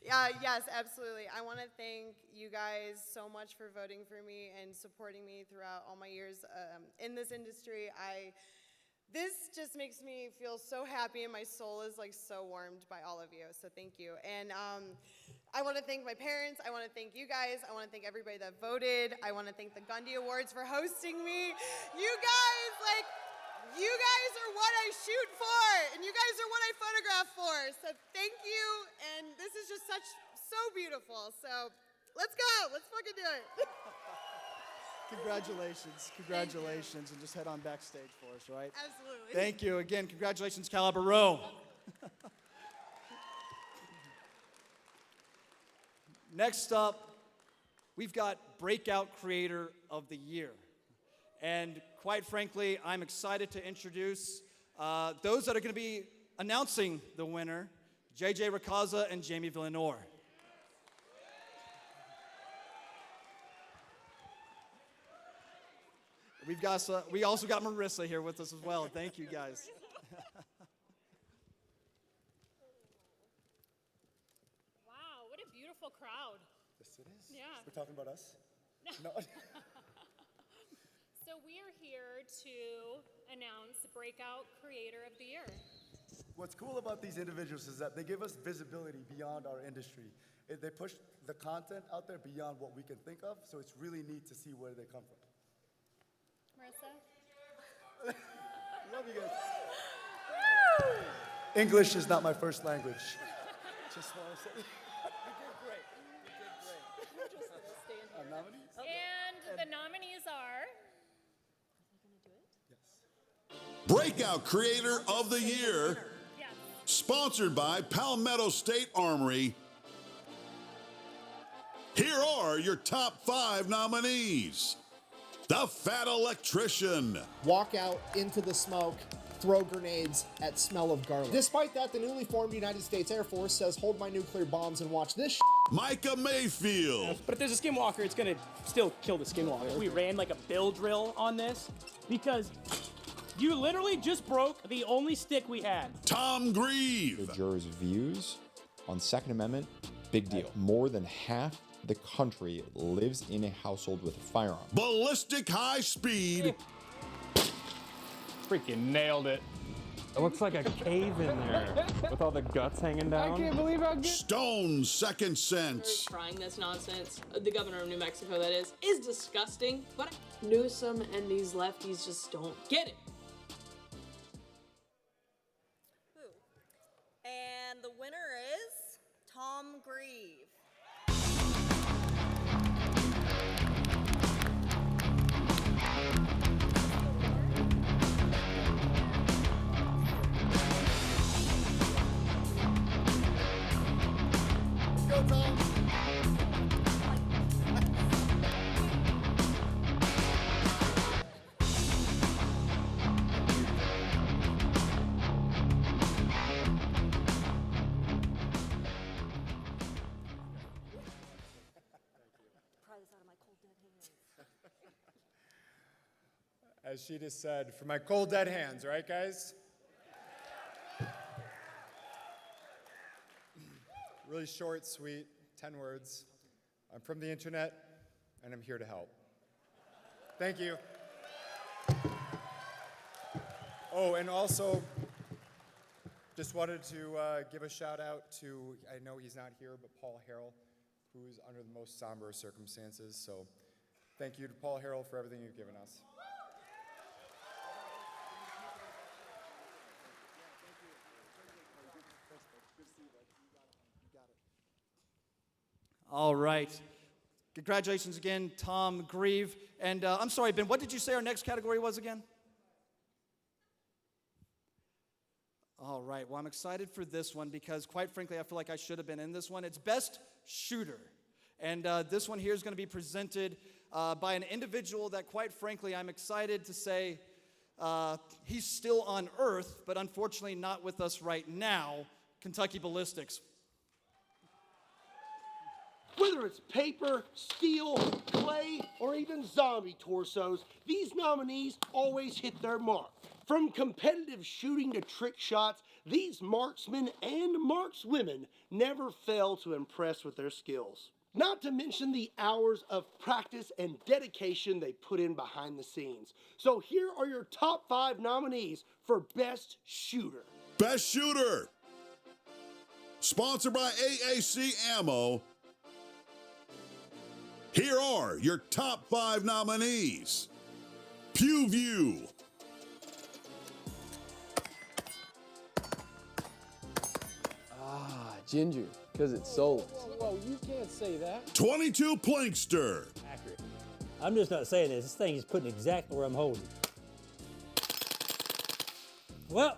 Yes, absolutely. I want to thank you guys so much for voting for me and supporting me throughout all my years in this industry. This just makes me feel so happy, and my soul is like so warmed by all of you. So thank you. And I want to thank my parents. I want to thank you guys. I want to thank everybody that voted. I want to thank the Gundie Awards for hosting me. You guys are what I shoot for, and you guys are what I photograph for. So thank you, and this is just so beautiful. So let's go. Let's fucking do it. Congratulations, and just head on backstage for us, right? Absolutely. Thank you again. Congratulations, Caliber Row. Next up, we've got Breakout Creator of the Year. And quite frankly, I'm excited to introduce those that are going to be announcing the winner, JJ Racaza and Jamie Villanore. We also got Marissa here with us as well. Thank you, guys. We're talking about us? No. So we are here to announce Breakout Creator of the Year. What's cool about these individuals is that they give us visibility beyond our industry. They push the content out there beyond what we can think of, so it's really neat to see where they come from. Marissa? Love you guys. English is not my first language. Just want to say. You did great. You did great. Nominees? And the nominees are... Breakout Creator of the Year, sponsored by Palmetto State Armory. Here are your top 5 nominees. The Fat Electrician. Walk out into the smoke, throw grenades at smell of garlic. Despite that, the newly formed United States Air Force says, hold my nuclear bombs and watch this Micah Mayfield. But if there's a skinwalker, it's going to still kill the skinwalker. We ran like a bill drill on this because you literally just broke the only stick we had. Tom Grieve. The jurors' views on Second Amendment, big deal. More than half the country lives in a household with a firearm. Ballistic High Speed. Freaking nailed it. It looks like a cave in there with all the guts hanging down. I can't believe how good. Stone Second Sense. Trying this nonsense, the governor of New Mexico, that is disgusting. But Newsom and these lefties just don't get it. And the winner is Tom Grieve. Go, Tom. As she just said, for my cold dead hands, right, guys? Really short, sweet, 10 words. I'm from the internet, and I'm here to help. Thank you. Oh, and also, just wanted to give a shout out to, I know he's not here, but Paul Harrell, who's under the most somber circumstances. So thank you to Paul Harrell for everything you've given us. All right. Congratulations again, Tom Grieve. And I'm sorry, Ben, what did you say our next category was again? All right. Well, I'm excited for this one because, quite frankly, I feel like I should have been in this one. It's Best Shooter. And this one here is going to be presented by an individual that, quite frankly, I'm excited to say he's still on Earth, but unfortunately not with us right now, Kentucky Ballistics. Whether it's paper, steel, clay, or even zombie torsos, these nominees always hit their mark. From competitive shooting to trick shots, these marksmen and markswomen never fail to impress with their skills. Not to mention the hours of practice and dedication they put in behind the scenes. So here are your top 5 nominees for Best Shooter. Best Shooter. Sponsored by AAC Ammo. Here are your top 5 nominees. Pew View. Ginger, because it's soulless. Well, you can't say that. 22 Plinkster. Accurate. I'm just not saying this. This thing is putting exactly where I'm holding. Well,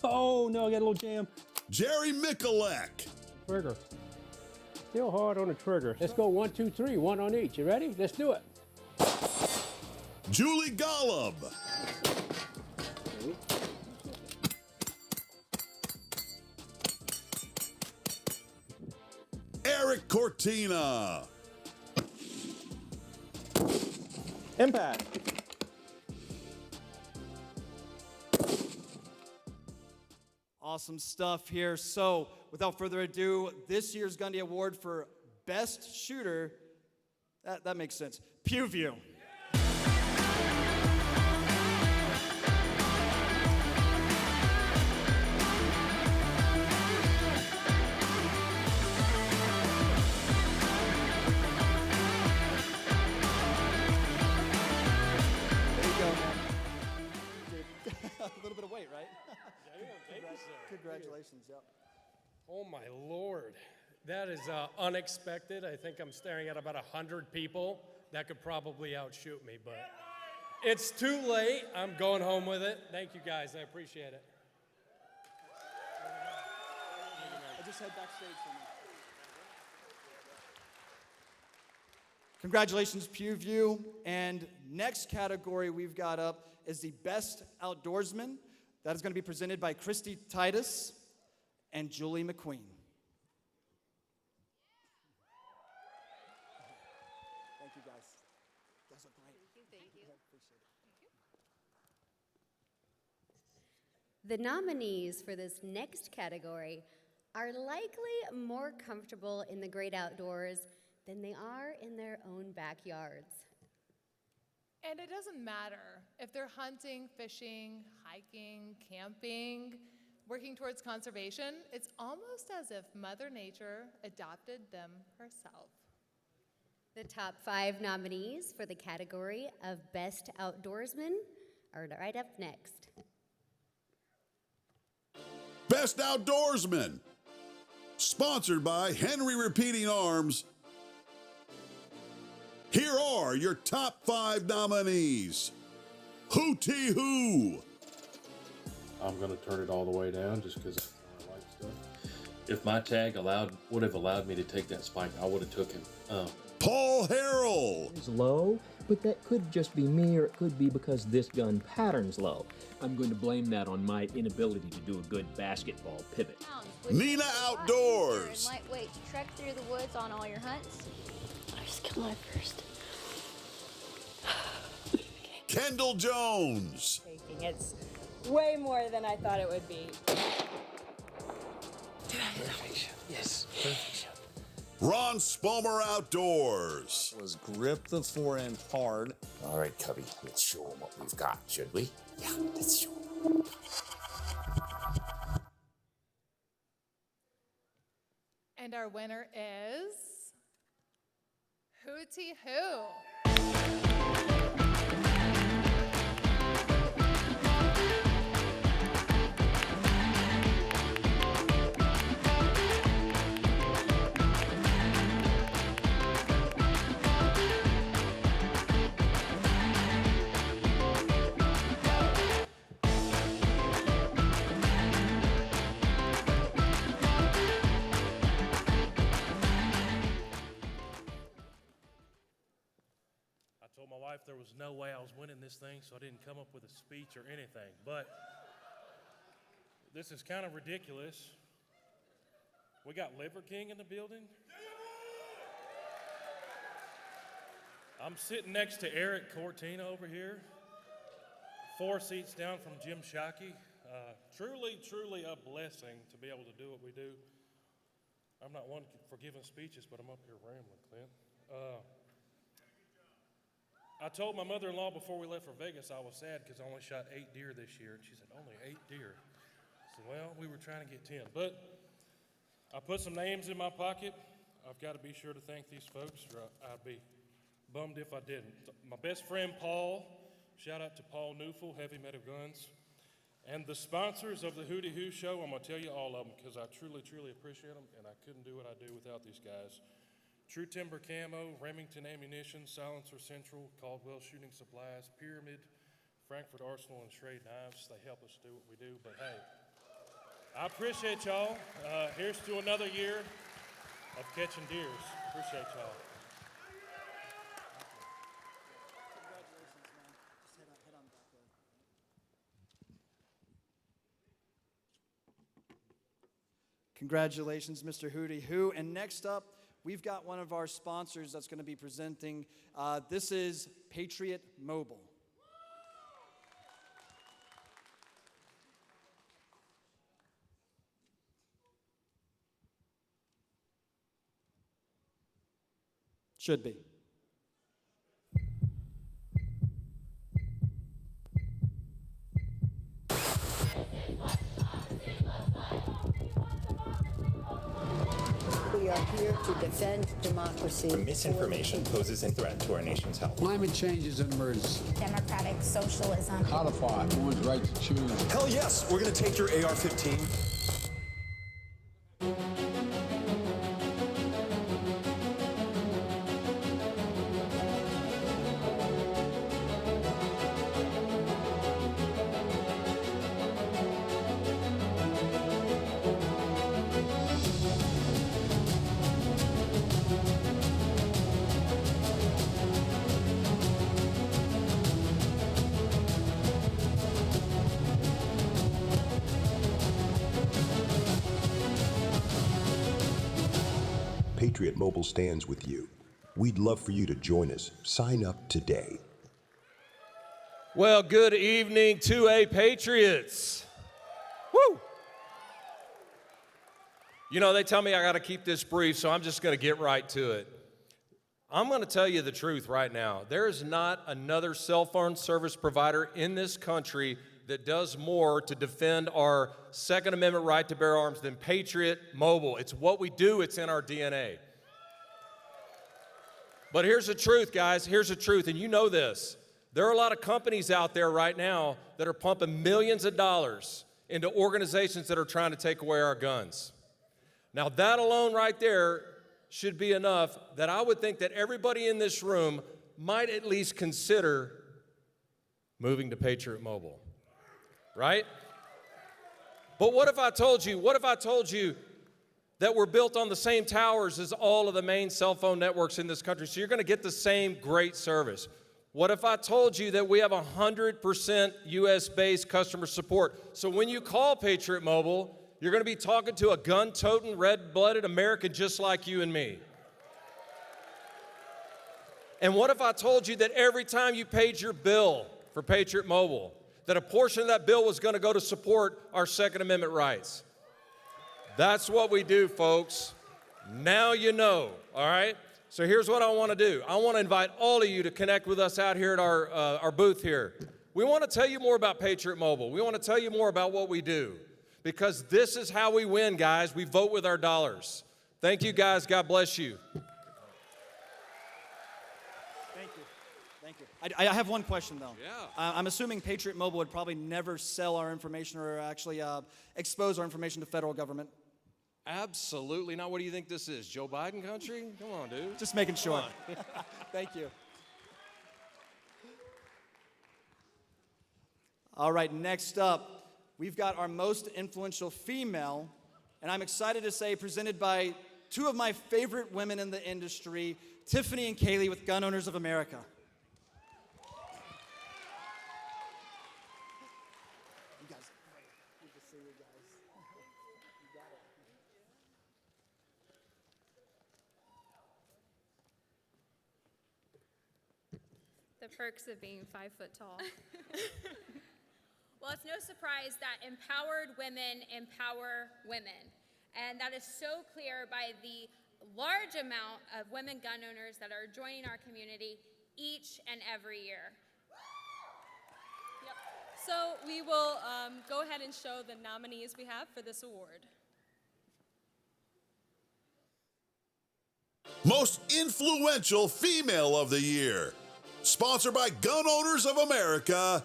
oh no, I got a little jam. Jerry Mikulek. Trigger. Still hard on the trigger. Let's go 1, 2, 3, 1 on each. You ready? Let's do it. Julie Golub. Erich Cortina. Impact. Awesome stuff here. So, without further ado, this year's Gundie Award for Best Shooter, That makes sense. Pew View. A little bit of weight, right? Congratulations, yep. Oh my Lord, that is unexpected. I think I'm staring at about 100 people that could probably outshoot me, but it's too late. I'm going home with it. Thank you guys, I appreciate it. I just head backstage for me. Congratulations, Pew View. And next category we've got up is the Best Outdoorsman. That is going to be presented by Christy Titus and Julie McQueen. Thank you, guys. You guys look great. Thank you. Appreciate it. The nominees for this next category are likely more comfortable in the great outdoors than they are in their own backyards. And it doesn't matter if they're hunting, fishing, hiking, camping, working towards conservation. It's almost as if Mother Nature adopted them herself. The top 5 nominees for the category of Best Outdoorsman are right up next. Best Outdoorsman, sponsored by Henry Repeating Arms. Here are your top 5 nominees. Hootie Hoo. I'm going to turn it all the way down just because I like stuff. If my tag would have allowed me to take that spike, I would have took him. Paul Harrell. It's low, but that could just be me, or it could be because this gun pattern's low. I'm going to blame that on my inability to do a good basketball pivot. Nina Outdoors. Lightweight to trek through the woods on all your hunts. I just killed my first. Kendall Jones. It's way more than I thought it would be. Yes, perfect. Ron Spomer Outdoors. Let's grip the forend hard. All right, Cubby, let's show them what we've got, should we? Yeah, let's show them. And our winner is Hootie Hoo. I told my wife there was no way I was winning this thing, so I didn't come up with a speech or anything. But this is kind of ridiculous. We got Liver King in the building. I'm sitting next to Erich Cortina over here, 4 seats down from Jim Shockey. Truly a blessing to be able to do what we do. I'm not one for giving speeches, but I'm up here rambling, Clint. I told my mother-in-law before we left for Vegas I was sad because I only shot 8 deer this year. And she said, only 8 deer? I said, well, we were trying to get 10. But I put some names in my pocket. I've got to be sure to thank these folks, or I'd be bummed if I didn't. My best friend, Paul. Shout out to Paul Neufel, Heavy Metal Guns. And the sponsors of the Hootie Hoo Show, I'm going to tell you all of them because I truly appreciate them, and I couldn't do what I do without these guys. True Timber Camo, Remington Ammunition, Silencer Central, Caldwell Shooting Supplies, Pyramid, Frankfurt Arsenal, and Schrade Knives. They help us do what we do, but hey, I appreciate y'all. Here's to another year of catching deers. Appreciate y'all. Congratulations, Mr. Hootie Hoo. And next up, we've got one of our sponsors that's going to be presenting. This is Patriot Mobile. Should be. We are here to defend democracy. Misinformation poses a threat to our nation's health. Climate change is an emergency. Democratic socialism. Codify one's right to choose. Hell yes, we're going to take your AR-15. Patriot Mobile stands with you. We'd love for you to join us. Sign up today. Well, good evening, 2A Patriots. Woo! You know, they tell me I got to keep this brief, so I'm just going to get right to it. I'm going to tell you the truth right now. There is not another cell phone service provider in this country that does more to defend our Second Amendment right to bear arms than Patriot Mobile. It's what we do. It's in our DNA. But here's the truth, guys. Here's the truth, and you know this. There are a lot of companies out there right now that are pumping millions of dollars into organizations that are trying to take away our guns. Now, that alone right there should be enough that I would think that everybody in this room might at least consider moving to Patriot Mobile, right? But what if I told you that we're built on the same towers as all of the main cell phone networks in this country, so you're going to get the same great service? What if I told you that we have 100% US-based customer support? So when you call Patriot Mobile, you're going to be talking to a gun-toting, red-blooded American just like you and me. And what if I told you that every time you paid your bill for Patriot Mobile, that a portion of that bill was going to go to support our Second Amendment rights? That's what we do, folks. Now you know, all right? So here's what I want to do. I want to invite all of you to connect with us out here at our booth here. We want to tell you more about Patriot Mobile. We want to tell you more about what we do, because this is how we win, guys. We vote with our dollars. Thank you, guys. God bless you. Thank you. I have one question, though. Yeah. I'm assuming Patriot Mobile would probably never sell our information or actually expose our information to federal government. Absolutely not. What do you think this is, Joe Biden country? Come on, dude. Just making sure. Thank you. All right, next up, we've got our most influential female, and I'm excited to say presented by two of my favorite women in the industry, Tiffany and Kaylee with Gun Owners of America. The perks of being 5 foot tall. Well, it's no surprise that empowered women empower women. And that is so clear by the large amount of women gun owners that are joining our community each and every year. Yep. So we will go ahead and show the nominees we have for this award. Most Influential Female of the Year. Sponsored by Gun Owners of America.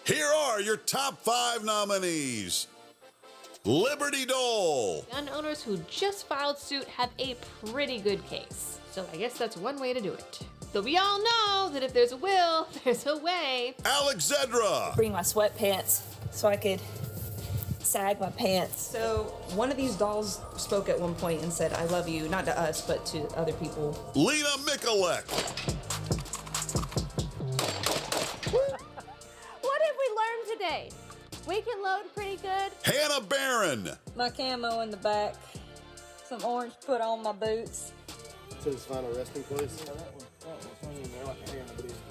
Here are your top 5 nominees. Liberty Dole. Gun owners who just filed suit have a pretty good case. So I guess that's one way to do it. Though we all know that if there's a will, there's a way. Alexandra. Bring my sweatpants so I could sag my pants. So one of these dolls spoke at one point and said, "I love you," not to us, but to other people. Lena Mikulek. What have we learned today? We can load pretty good. Hannah Barron. My camo in the back, some orange put on my boots. To his final resting place.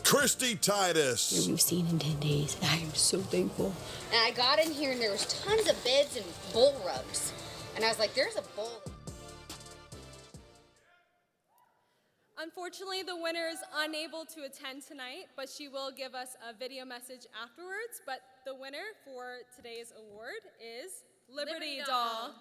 Christy Titus. We've seen in 10 days. I am so thankful. And I got in here and there was tons of beds and bull rugs. And I was like, there's a bull. Unfortunately, the winner is unable to attend tonight, but she will give us a video message afterwards. But the winner for today's award is Liberty Doll.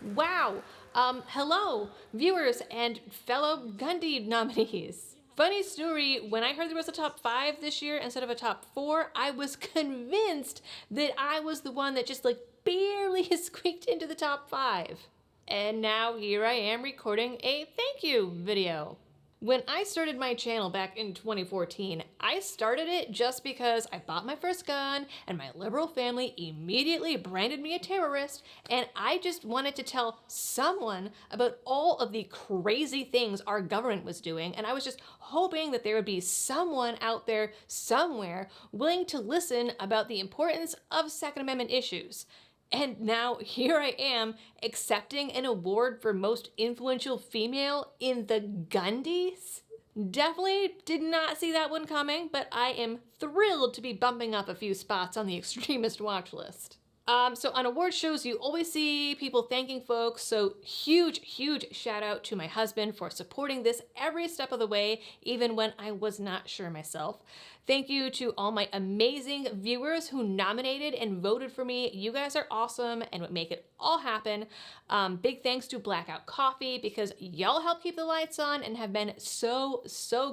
Wow. Hello, viewers and fellow Gundie nominees. Funny story, when I heard there was a top 5 this year instead of a top 4, I was convinced that I was the one that just like barely squeaked into the top 5. And now here I am recording a thank you video. When I started my channel back in 2014, I started it just because I bought my first gun and my liberal family immediately branded me a terrorist, and I just wanted to tell someone about all of the crazy things our government was doing, and I was just hoping that there would be someone out there somewhere willing to listen about the importance of Second Amendment issues. And now here I am accepting an award for most influential female in the Gundies. Definitely did not see that one coming, but I am thrilled to be bumping up a few spots on the extremist watch list. So on award shows, you always see people thanking folks, so huge shout out to my husband for supporting this every step of the way, even when I was not sure myself. Thank you to all my amazing viewers who nominated and voted for me. You guys are awesome and would make it all happen. Big thanks to Blackout Coffee because y'all help keep the lights on and have been so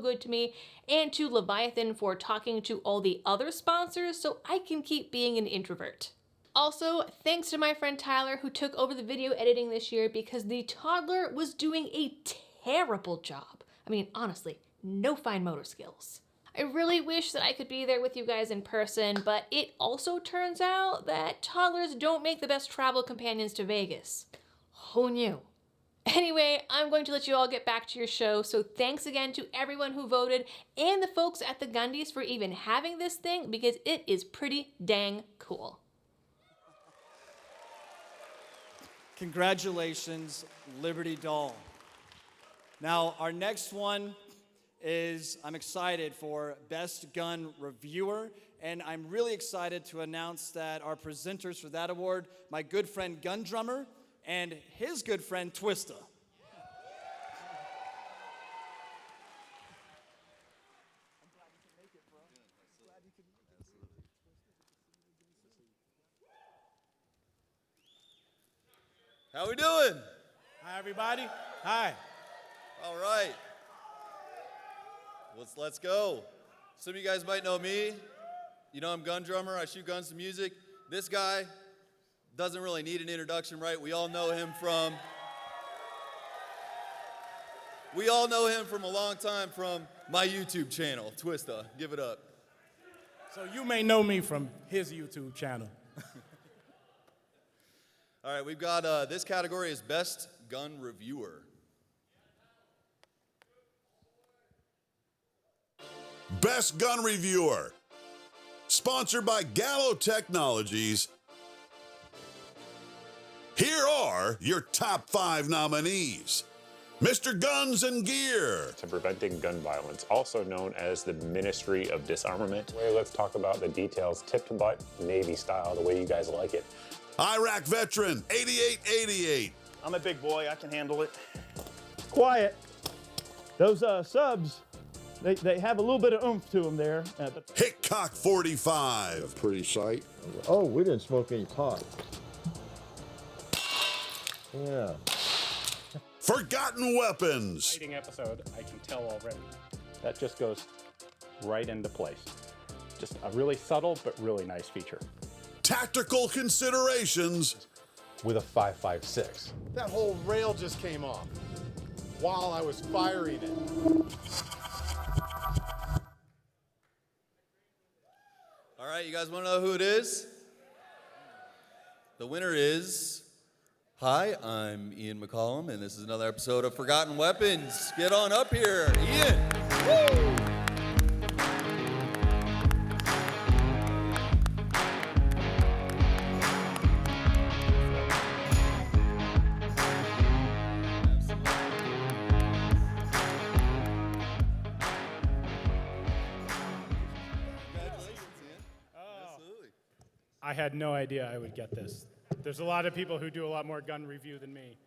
good to me, and to Leviathan for talking to all the other sponsors so I can keep being an introvert. Also, thanks to my friend Tyler who took over the video editing this year because the toddler was doing a terrible job. I mean, honestly, no fine motor skills. I really wish that I could be there with you guys in person, but it also turns out that toddlers don't make the best travel companions to Vegas. Who knew? Anyway, I'm going to let you all get back to your show, so thanks again to everyone who voted and the folks at the Gundies for even having this thing because it is pretty dang cool. Congratulations, Liberty Doll. Now, our next one is, I'm excited for Best Gun Reviewer, and I'm really excited to announce that our presenters for that award, my good friend Gun Drummer and his good friend Twista. How we doing? Hi, everybody. Hi. All right. Let's go. Some of you guys might know me. You know I'm Gun Drummer. I shoot guns to music. This guy doesn't really need an introduction, right? We all know him from a long time from my YouTube channel, Twista. Give it up. So you may know me from his YouTube channel. All right, we've got, this category is Best Gun Reviewer. Best Gun Reviewer. Sponsored by Gallo Technologies. Here are your top 5 nominees. Mr. Guns and Gear. To preventing gun violence, also known as the Ministry of Disarmament. Let's talk about the details, tip to butt, Navy style, the way you guys like it. Iraq veteran, 8888. I'm a big boy, I can handle it. Quiet. Those subs, they have a little bit of oomph to them there. Hickok 45. A pretty sight. Oh, we didn't smoke any pot. Yeah. Forgotten Weapons. Fighting episode, I can tell already. That just goes right into place. Just a really subtle but really nice feature. Tactical Considerations. With a 5.56. That whole rail just came off while I was firing it. All right, you guys want to know who it is? The winner is... Hi, I'm Ian McCollum, and this is another episode of Forgotten Weapons. Get on up here, Ian. Woo! I had no idea I would get this. There's a lot of people who do a lot more gun review than me.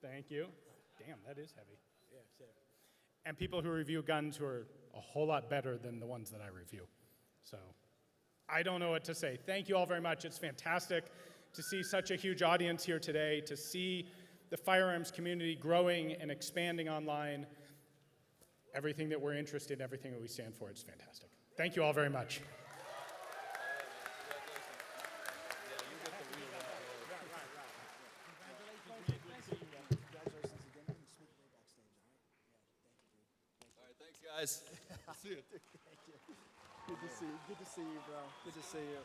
Thank you. Damn, that is heavy. Yeah, and people who review guns who are a whole lot better than the ones that I review. So I don't know what to say. Thank you all very much. It's fantastic. to see such a huge audience here today, to see the firearms community growing and expanding online. Everything that we're interested in, everything that we stand for, it's fantastic. Thank you all very much. Guys. See you. Good to see you. Good to see you, bro. Good to see you.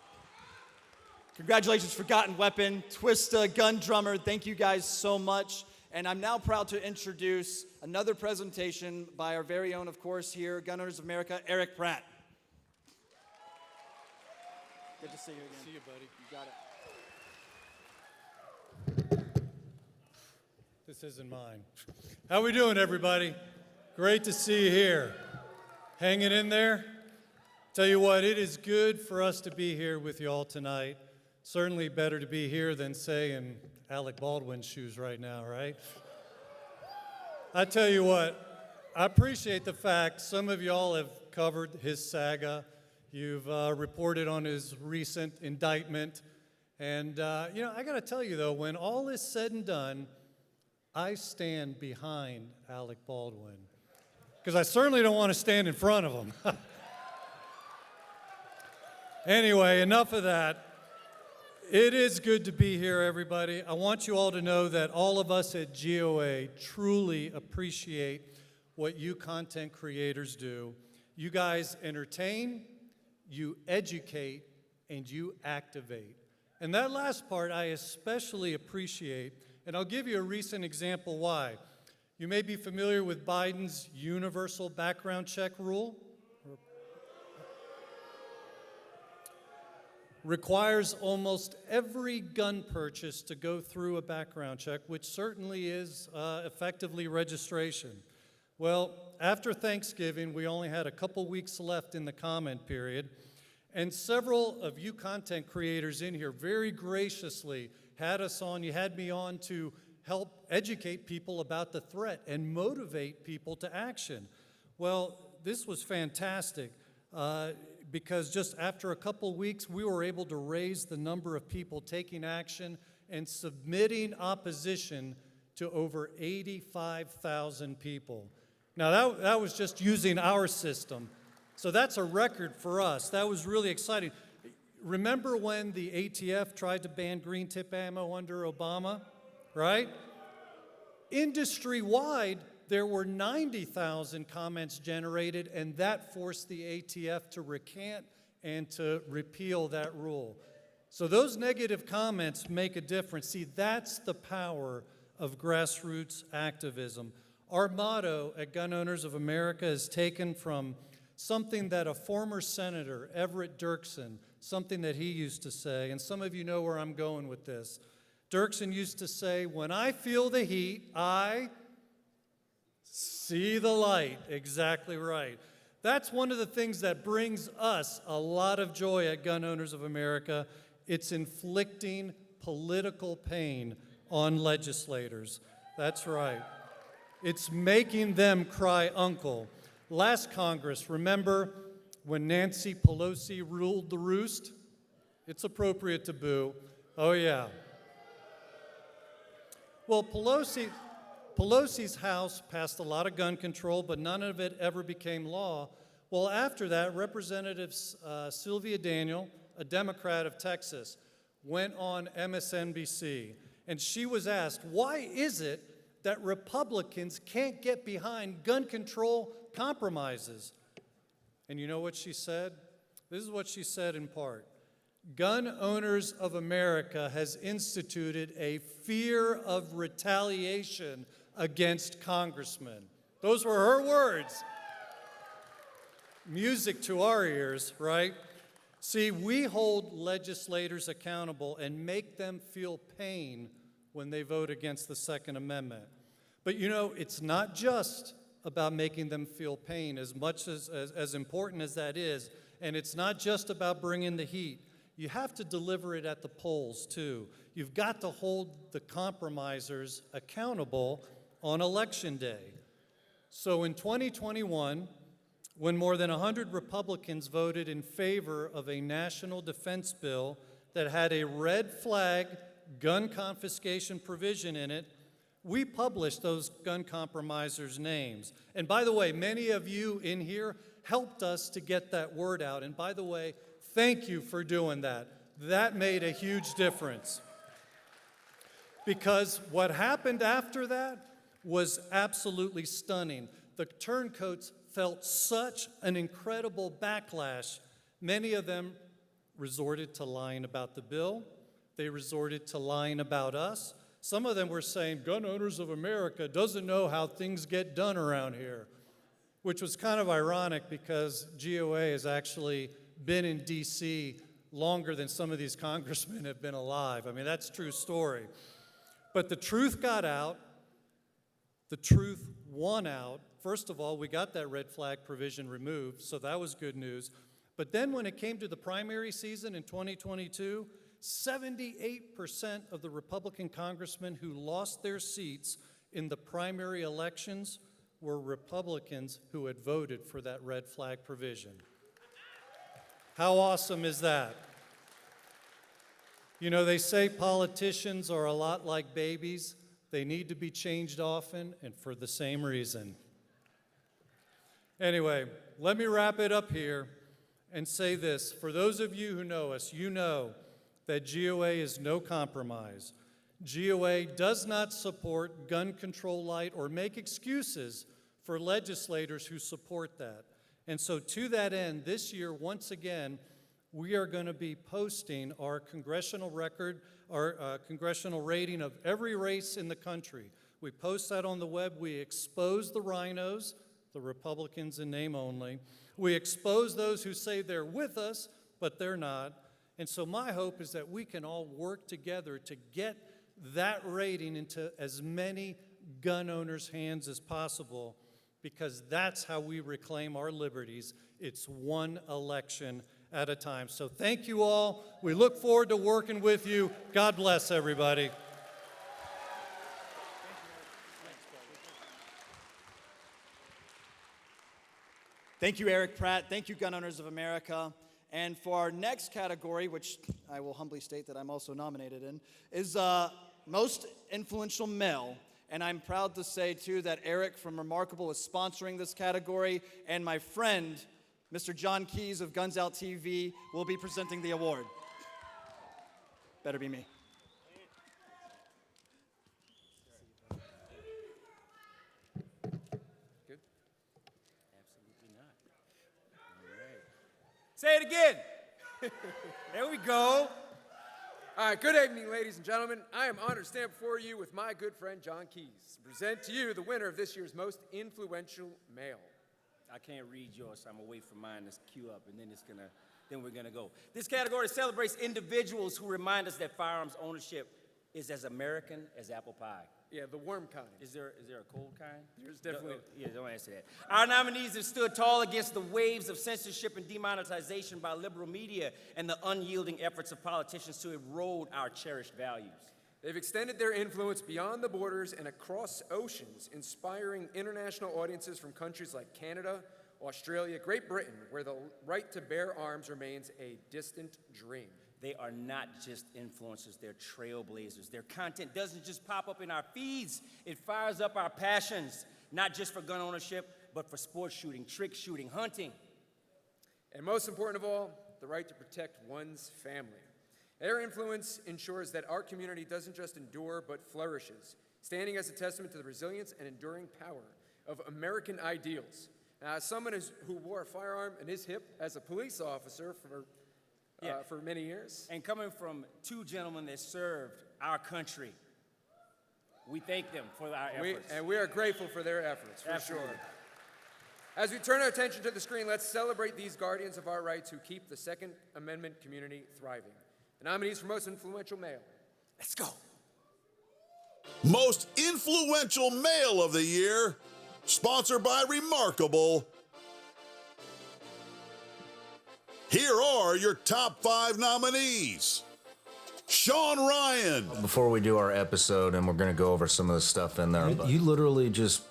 Congratulations, Forgotten Weapon, Twista, Gun Drummer. Thank you guys so much. And I'm now proud to introduce another presentation by our very own, of course, here, Gun Owners of America, Erich Pratt. Good to see you again. See you, buddy. You got it. This isn't mine. How we doing, everybody? Great to see you here. Hanging in there? Tell you what, it is good for us to be here with you all tonight. Certainly better to be here than, say, in Alec Baldwin's shoes right now, right? I tell you what, I appreciate the fact some of y'all have covered his saga. You've reported on his recent indictment. And, I got to tell you, though, when all is said and done, I stand behind Alec Baldwin. Because I certainly don't want to stand in front of him. Anyway, enough of that. It is good to be here, everybody. I want you all to know that all of us at GOA truly appreciate what you content creators do. You guys entertain, you educate, and you activate. And that last part I especially appreciate, and I'll give you a recent example why. You may be familiar with Biden's universal background check rule. Requires almost every gun purchase to go through a background check, which certainly is effectively registration. Well, after Thanksgiving, we only had a couple weeks left in the comment period, and several of you content creators in here very graciously had us on, you had me on to help educate people about the threat and motivate people to action. Well, this was fantastic because just after a couple weeks, we were able to raise the number of people taking action and submitting opposition to over 85,000 people. Now, that was just using our system. So that's a record for us. That was really exciting. Remember when the ATF tried to ban green tip ammo under Obama, right? Industry-wide, there were 90,000 comments generated, and that forced the ATF to recant and to repeal that rule. So those negative comments make a difference. See, that's the power of grassroots activism. Our motto at Gun Owners of America is taken from something that a former senator, Everett Dirksen, something that he used to say, and some of you know where I'm going with this. Dirksen used to say, when I feel the heat, I see the light. Exactly right. That's one of the things that brings us a lot of joy at Gun Owners of America. It's inflicting political pain on legislators. That's right. It's making them cry uncle. Last Congress, remember when Nancy Pelosi ruled the roost? It's appropriate to boo. Oh, yeah. Well, Pelosi's House passed a lot of gun control, but none of it ever became law. Well, after that, Representative Sylvia Daniel, a Democrat of Texas, went on MSNBC, and she was asked, why is it that Republicans can't get behind gun control compromises? And you know what she said? This is what she said in part. Gun Owners of America has instituted a fear of retaliation against congressmen. Those were her words. Music to our ears, right? See, we hold legislators accountable and make them feel pain when they vote against the Second Amendment. But you know, it's not just about making them feel pain, as much as important as that is, and it's not just about bringing the heat. You have to deliver it at the polls, too. You've got to hold the compromisers accountable on Election Day. So in 2021, when more than 100 Republicans voted in favor of a national defense bill that had a red flag gun confiscation provision in it, we published those gun compromisers' names. And by the way, many of you in here helped us to get that word out. And by the way, thank you for doing that. That made a huge difference. Because what happened after that was absolutely stunning. The turncoats felt such an incredible backlash. Many of them resorted to lying about the bill. They resorted to lying about us. Some of them were saying, Gun Owners of America doesn't know how things get done around here, which was kind of ironic because GOA has actually been in D.C. longer than some of these congressmen have been alive. I mean, that's a true story. But the truth got out. The truth won out. First of all, we got that red flag provision removed, so that was good news. But then when it came to the primary season in 2022, 78% of the Republican congressmen who lost their seats in the primary elections were Republicans who had voted for that red flag provision. How awesome is that? You know, they say politicians are a lot like babies. They need to be changed often and for the same reason. Anyway, let me wrap it up here and say this. For those of you who know us, you know that GOA is no compromise. GOA does not support gun control light or make excuses for legislators who support that. And so to that end, this year, once again, we are going to be posting our congressional record, our congressional rating of every race in the country. We post that on the web. We expose the rhinos, the Republicans in name only. We expose those who say they're with us, but they're not. And so my hope is that we can all work together to get that rating into as many gun owners' hands as possible, because that's how we reclaim our liberties. It's one election at a time. So thank you all. We look forward to working with you. God bless everybody. Thank you, Erich, Pratt. Thank you, Gun Owners of America. And for our next category, which I will humbly state that I'm also nominated in, is Most Influential Male. And I'm proud to say, too, that Erich from Remarkable is sponsoring this category, and my friend, Mr. John Keys of Guns Out TV, will be presenting the award. Better be me. Good? Absolutely not. All right. Say it again. There we go. All right, good evening, ladies and gentlemen. I am honored to stand before you with my good friend John Keys to present to you the winner of this year's Most Influential Male. I can't read yours, so I'm gonna wait for mine to queue up, and then we're gonna go. This category celebrates individuals who remind us that firearms ownership is as American as apple pie. Yeah, the warm kind. Is there a cold kind? There's definitely. Don't answer that. Our nominees have stood tall against the waves of censorship and demonetization by liberal media and the unyielding efforts of politicians to erode our cherished values. They've extended their influence beyond the borders and across oceans, inspiring international audiences from countries like Canada, Australia, Great Britain, where the right to bear arms remains a distant dream. They are not just influencers, they're trailblazers. Their content doesn't just pop up in our feeds, it fires up our passions, not just for gun ownership, but for sports shooting, trick shooting, hunting. And most important of all, the right to protect one's family. Their influence ensures that our community doesn't just endure, but flourishes, standing as a testament to the resilience and enduring power of American ideals. Now, as someone who wore a firearm in his hip as a police officer for many years. And coming from two gentlemen that served our country, we thank them for our efforts. And we are grateful for their efforts, for Absolutely. sure. As we turn our attention to the screen, let's celebrate these guardians of our rights who keep the Second Amendment community thriving. The nominees for Most Influential Male. Let's go. Most Influential Male of the Year, sponsored by Remarkable. Here are your top 5 nominees. Sean Ryan. Before we do our episode, and we're going to go over some of the stuff in there, you literally just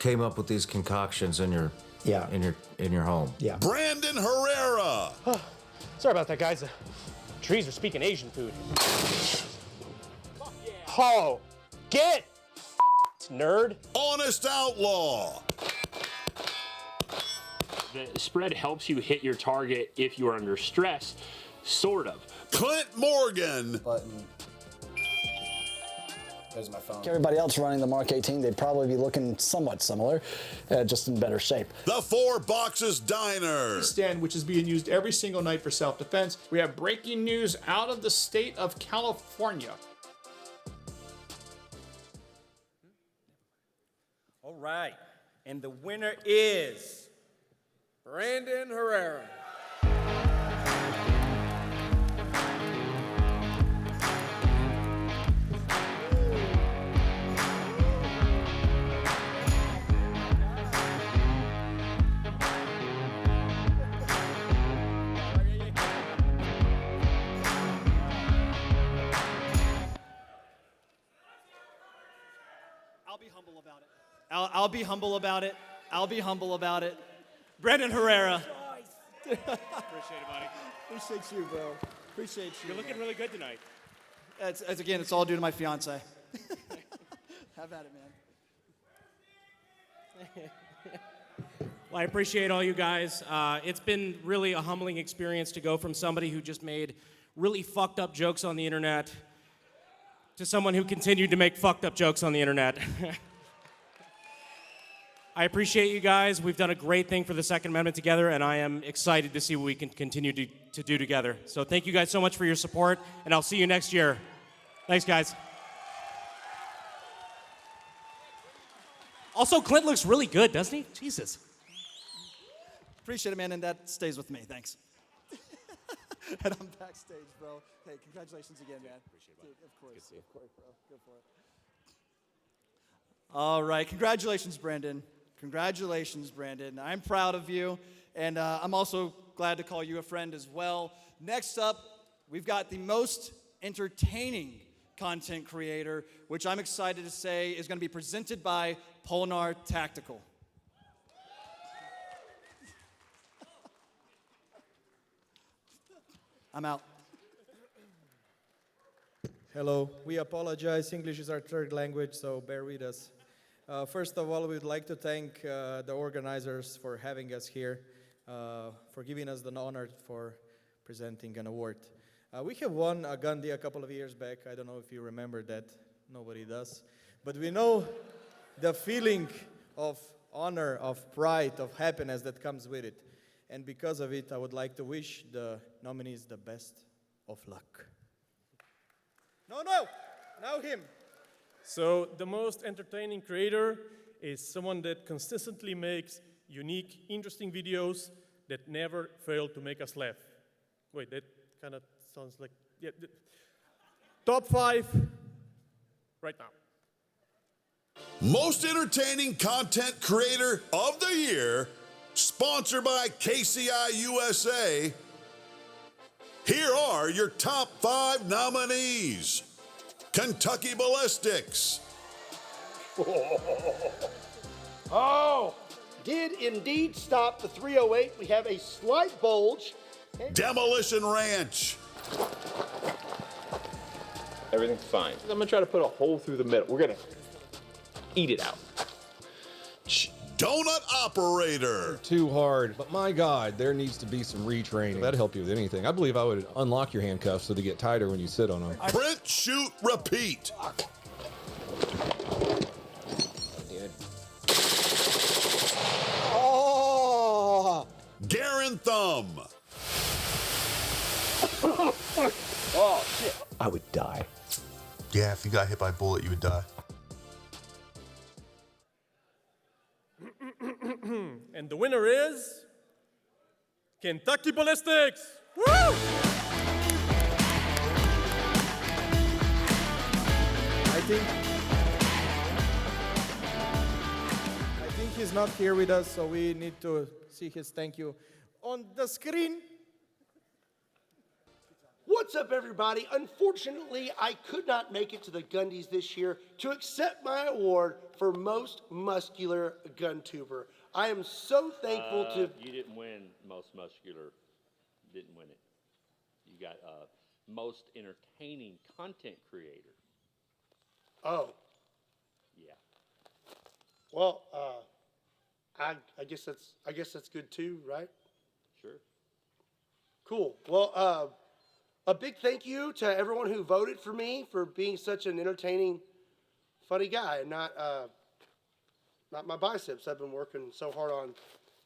came up with these concoctions in your in your home. Yeah. Brandon Herrera. Sorry about that, guys. Trees are speaking Asian food. Oh, get nerd. Honest Outlaw. The spread helps you hit your target if you are under stress, sort of. Clint Morgan. Button. There's my phone. Everybody else running the Mark 18, they'd probably be looking somewhat similar, just in better shape. The Four Boxes Diner. Stand, which is being used every single night for self-defense. We have breaking news out of the state of California. All right, and the winner is Brandon Herrera. I'll be humble about it. I'll be humble about it. I'll be humble about it. Brandon Herrera. Appreciate it, buddy. Appreciate you, bro. Appreciate you. You're looking really good tonight. Again, it's all due to my fiance. Have at it, man. Well, I appreciate all you guys. It's been really a humbling experience to go from somebody who just made really fucked up jokes on the internet to someone who continued to make fucked up jokes on the internet. I appreciate you guys. We've done a great thing for the Second Amendment together, and I am excited to see what we can continue to do together. So thank you guys so much for your support, and I'll see you next year. Thanks, guys. Also, Clint looks really good, doesn't he? Jesus. Appreciate it, man, and that stays with me. Thanks. And I'm backstage, bro. Hey, congratulations again, man. Appreciate it, dude, of course, bro. Go for it. All right, congratulations, Brandon. Congratulations, Brandon. I'm proud of you, and I'm also glad to call you a friend as well. Next up, we've got the most entertaining content creator, which I'm excited to say is going to be presented by Polnar Tactical. I'm out. Hello. We apologize. English is our third language, so bear with us. First of all, we'd like to thank the organizers for having us here, for giving us the honor for presenting an award. We have won a Gundie a couple of years back. I don't know if you remember that. Nobody does. But we know the feeling of honor, of pride, of happiness that comes with it. And because of it, I would like to wish the nominees the best of luck. No, now him. So the most entertaining creator is someone that consistently makes unique, interesting videos that never fail to make us laugh. Wait, that kind of sounds like, yeah. Top 5 right now. Most entertaining content creator of the year, sponsored by KCI USA. Here are your top 5 nominees. Kentucky Ballistics. Oh, did indeed stop the 308. We have a slight bulge. Demolition Ranch. Everything's fine. I'm gonna try to put a hole through the middle. We're gonna eat it out. Donut Operator. Too hard, but my God, there needs to be some retraining. That'd help you with anything. I believe I would unlock your handcuffs so they get tighter when you sit on them. Print, shoot, repeat. Oh! Garen Thumb. Oh, shit. I would die. Yeah, if you got hit by a bullet, you would die. And the winner is Kentucky Ballistics. Woo! I think he's not here with us, so we need to see his thank you on the screen. What's up, everybody? Unfortunately, I could not make it to the Gundies this year to accept my award for most muscular gun tuber. I am so thankful to... You didn't win most muscular. Didn't win it. You got most entertaining content creator. Oh. Yeah. Well, I guess that's good too, right? Sure. Cool. Well, a big thank you to everyone who voted for me for being such an entertaining, funny guy, and not my biceps. I've been working so hard on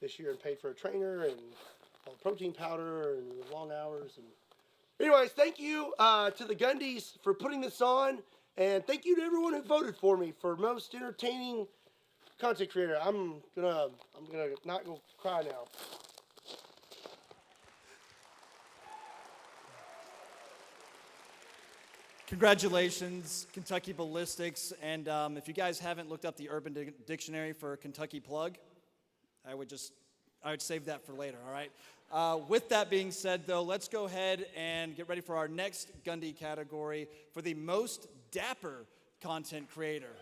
this year and paid for a trainer and all protein powder and long hours. And anyways, thank you to the Gundies for putting this on, and thank you to everyone who voted for me for most entertaining content creator. I'm gonna not go cry now. Congratulations, Kentucky Ballistics. And if you guys haven't looked up the Urban Dictionary for Kentucky Plug, I would save that for later, all right? With that being said, though, let's go ahead and get ready for our next Gundie category for the most dapper content creator.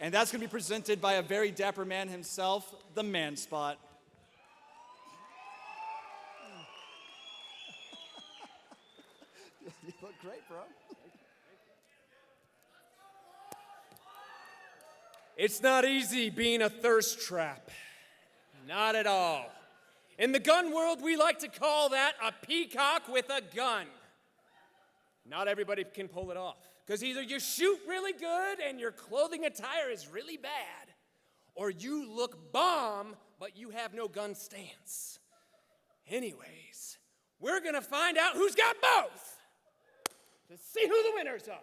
And that's going to be presented by a very dapper man himself, the Man Spot. You look great, bro. It's not easy being a thirst trap. Not at all. In the gun world, we like to call that a peacock with a gun. Not everybody can pull it off, because either you shoot really good and your clothing attire is really bad, or you look bomb, but you have no gun stance. Anyways, we're gonna find out who's got both. To see who the winners are.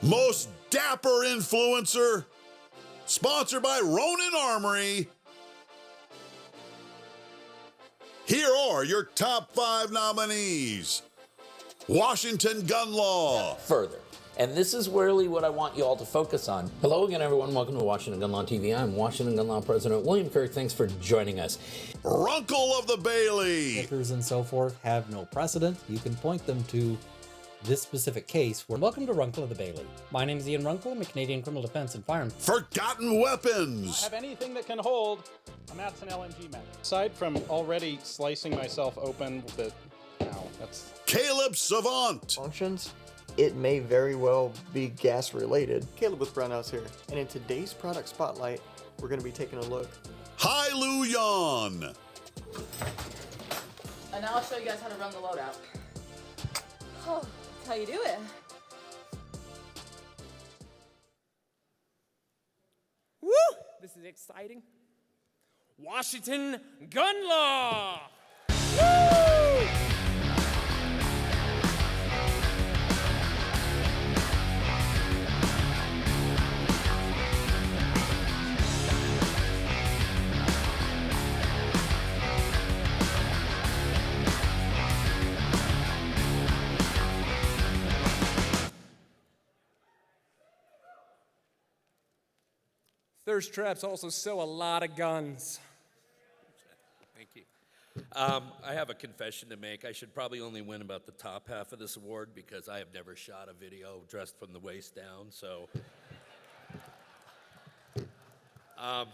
Most Dapper Influencer, sponsored by Ronin Armory. Here are your top 5 nominees. Washington Gun Law. Further. And this is really what I want you all to focus on. Hello again, everyone. Welcome to Washington Gun Law TV. I'm Washington Gun Law President William Kirk. Thanks for joining us. Runkle of the Bailey. Liquors and so forth have no precedent. You can point them to this specific case. Welcome to Runkle of the Bailey. My name is Ian Runkle. I'm a Canadian criminal defense and firearms. Forgotten Weapons. I have anything that can hold a Madison LMG mag. Aside from already slicing myself open with it, that's... Caleb Savant. Functions. It may very well be gas related. Caleb with Brownhouse here, and in today's product spotlight, we're going to be taking a look. Hai Lu Yan. And now I'll show you guys how to run the loadout. Oh, that's how you do it. Woo! This is exciting. Washington Gun Law! Woo! Thirst traps also sell a lot of guns. Thank you. I have a confession to make. I should probably only win about the top half of this award because I have never shot a video dressed from the waist down. So, I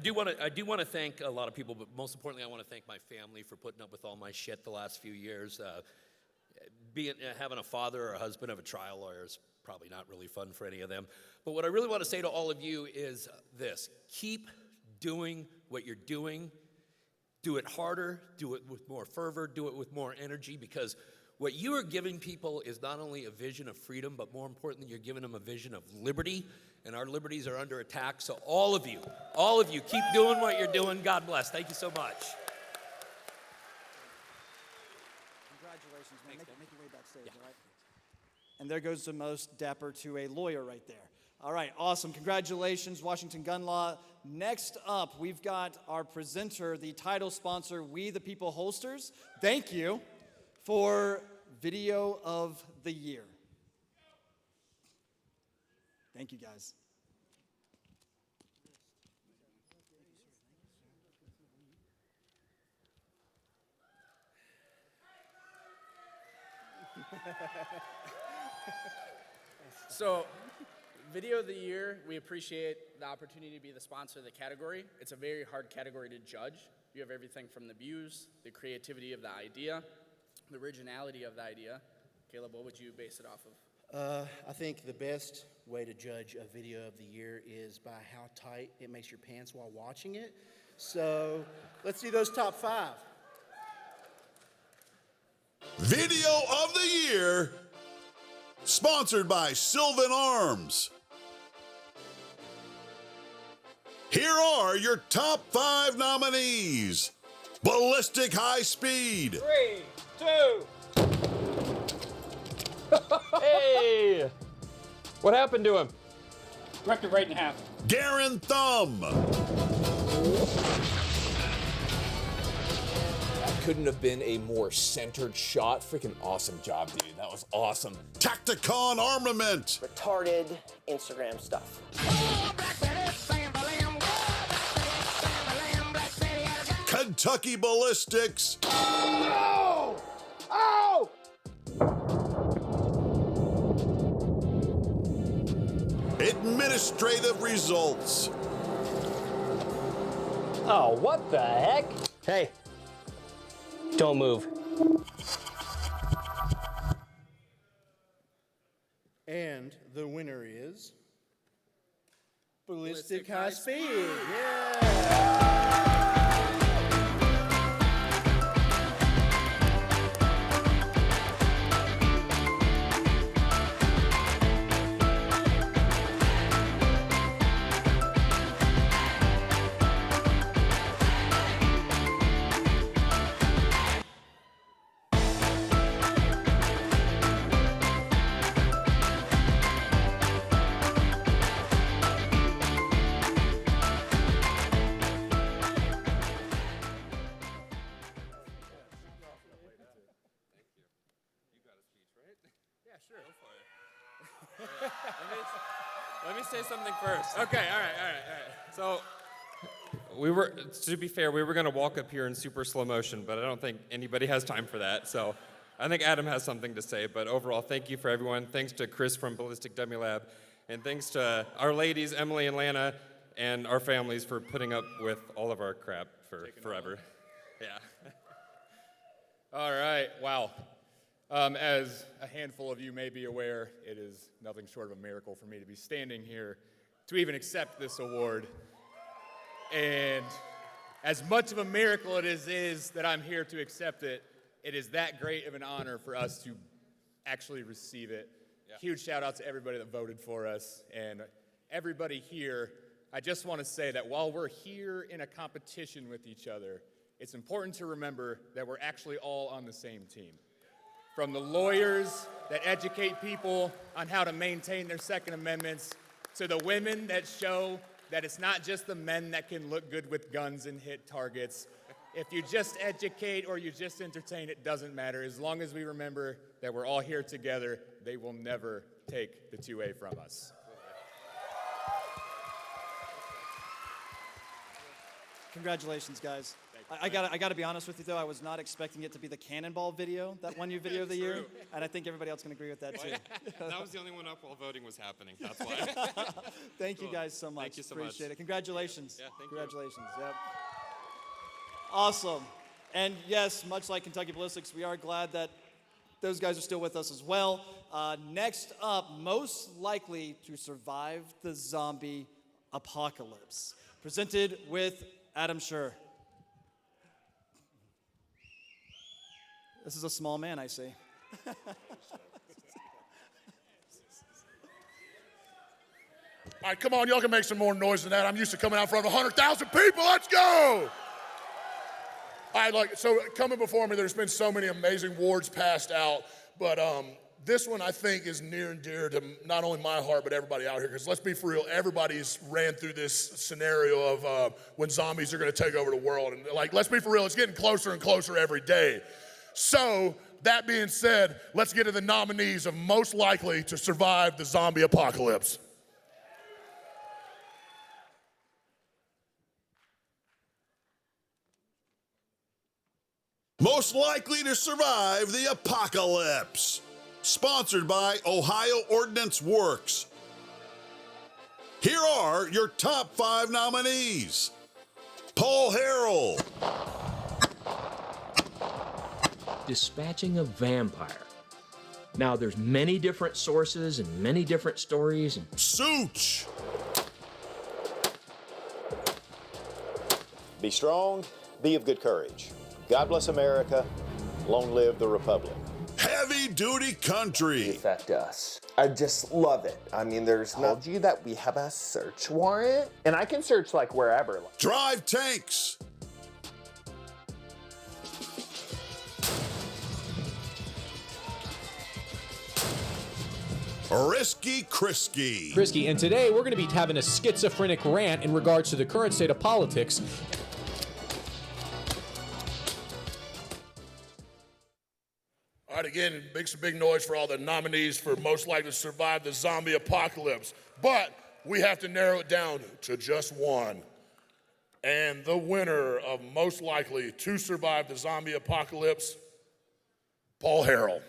do want to thank a lot of people, but most importantly, I want to thank my family for putting up with all my shit the last few years. Having a father or a husband of a trial lawyer is probably not really fun for any of them. But what I really want to say to all of you is this: keep doing what you're doing. Do it harder, do it with more fervor, do it with more energy, because what you are giving people is not only a vision of freedom, but more importantly, you're giving them a vision of liberty, and our liberties are under attack. So all of you, keep doing what you're doing. God bless. Thank you so much. Congratulations, man. Make your way backstage, all right? And there goes the most dapper to a lawyer right there. All right, awesome. Congratulations, Washington Gun Law. Next up, we've got our presenter, the title sponsor, We the People Holsters. Thank you for Video of the Year. Thank you, guys. So, Video of the Year, we appreciate the opportunity to be the sponsor of the category. It's a very hard category to judge. You have everything from the views, the creativity of the idea, the originality of the idea. Caleb, what would you base it off of? I think the best way to judge a video of the year is by how tight it makes your pants while watching it. So let's see those top 5. Video of the Year, sponsored by Sylvan Arms. Here are your top 5 nominees. Ballistic High Speed. 3, 2. Hey! What happened to him? Wrecked it right in half. Garen Thumb. That couldn't have been a more centered shot. Freaking awesome job, dude. That was awesome. Tacticon Armament. Retarded Instagram stuff. Kentucky Ballistics. Oh! Oh! Administrative results. Oh, what the heck? Hey, don't move. And the winner is Ballistic High Speed. Yeah! Let me say something first. Okay, all right. So, to be fair, we were going to walk up here in super slow motion, but I don't think anybody has time for that. So, I think Adam has something to say, but overall, thank you for everyone. Thanks to Chris from Ballistic Dummy Lab, and thanks to our ladies, Emily and Lana, and our families for putting up with all of our crap for forever. Yeah. All right, wow. As a handful of you may be aware, it is nothing short of a miracle for me to be standing here to even accept this award. And as much of a miracle it is that I'm here to accept it, it is that great of an honor for us to actually receive it. Yeah. Huge shout out to everybody that voted for us and everybody here. I just want to say that while we're here in a competition with each other, it's important to remember that we're actually all on the same team. From the lawyers that educate people on how to maintain their Second Amendments, to the women that show that it's not just the men that can look good with guns and hit targets. If you just educate or you just entertain, it doesn't matter. As long as we remember that we're all here together, they will never take the 2A from us. Congratulations, guys. I gotta be honest with you though, I was not expecting it to be the Cannonball video that won you Video of the Year, and I think everybody else can agree with that too. That was the only one up while voting was happening. That's why. Thank you guys so much. Thank you so Appreciate much. it. Congratulations. Yeah, thank you. Congratulations. Yep. Awesome. And yes, much like Kentucky Ballistics, we are glad that those guys are still with us as well. Next up, most likely to survive the zombie apocalypse, presented with Adam Scher. This is a small man, I see. All right, come on, y'all can make some more noise than that. I'm used to coming out in front of 100,000 people. Let's go! All right, so coming before me, there's been so many amazing awards passed out, but this one I think is near and dear to not only my heart, but everybody out here, because let's be for real, everybody's ran through this scenario of when zombies are gonna take over the world, and let's be for real, it's getting closer and closer every day. So, that being said, let's get to the nominees of most likely to survive the zombie apocalypse. Most likely to survive the apocalypse. Sponsored by Ohio Ordnance Works. Here are your top 5 nominees. Paul Harrell. Dispatching a vampire. Now, there's many different sources and many different stories. Such. Be strong, be of good courage. God bless America. Long live the Republic. Heavy Duty Country. Affect us. I just love it. I mean, there's told you that we have a search warrant, and I can search like wherever. Drive Tanks. Risky Krisky. Krisky, and today we're going to be having a schizophrenic rant in regards to the current state of politics. All right, again, make some big noise for all the nominees for most likely to survive the zombie apocalypse. But we have to narrow it down to just one. And the winner of most likely to survive the zombie apocalypse, Paul Harrell.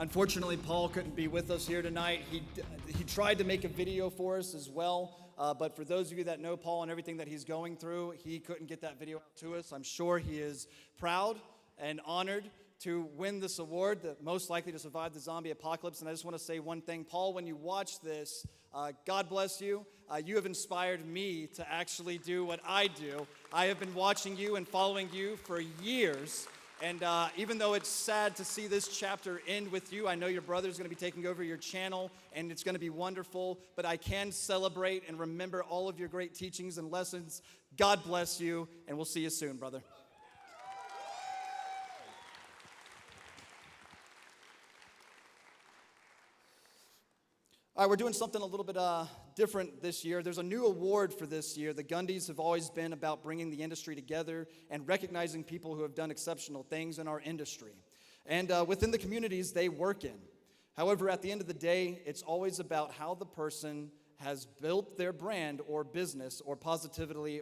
Unfortunately, Paul couldn't be with us here tonight. He tried to make a video for us as well, but for those of you that know Paul and everything that he's going through, he couldn't get that video to us. I'm sure he is proud and honored to win this award, the most likely to survive the zombie apocalypse. And I just want to say one thing. Paul, when you watch this, God bless you. You have inspired me to actually do what I do. I have been watching you and following you for years. And even though it's sad to see this chapter end with you, I know your brother's going to be taking over your channel, and it's going to be wonderful. But I can celebrate and remember all of your great teachings and lessons. God bless you, and we'll see you soon, brother. All right, we're doing something a little bit different this year. There's a new award for this year. The Gundies have always been about bringing the industry together and recognizing people who have done exceptional things in our industry and within the communities they work in. However, at the end of the day, it's always about how the person has built their brand or business or positively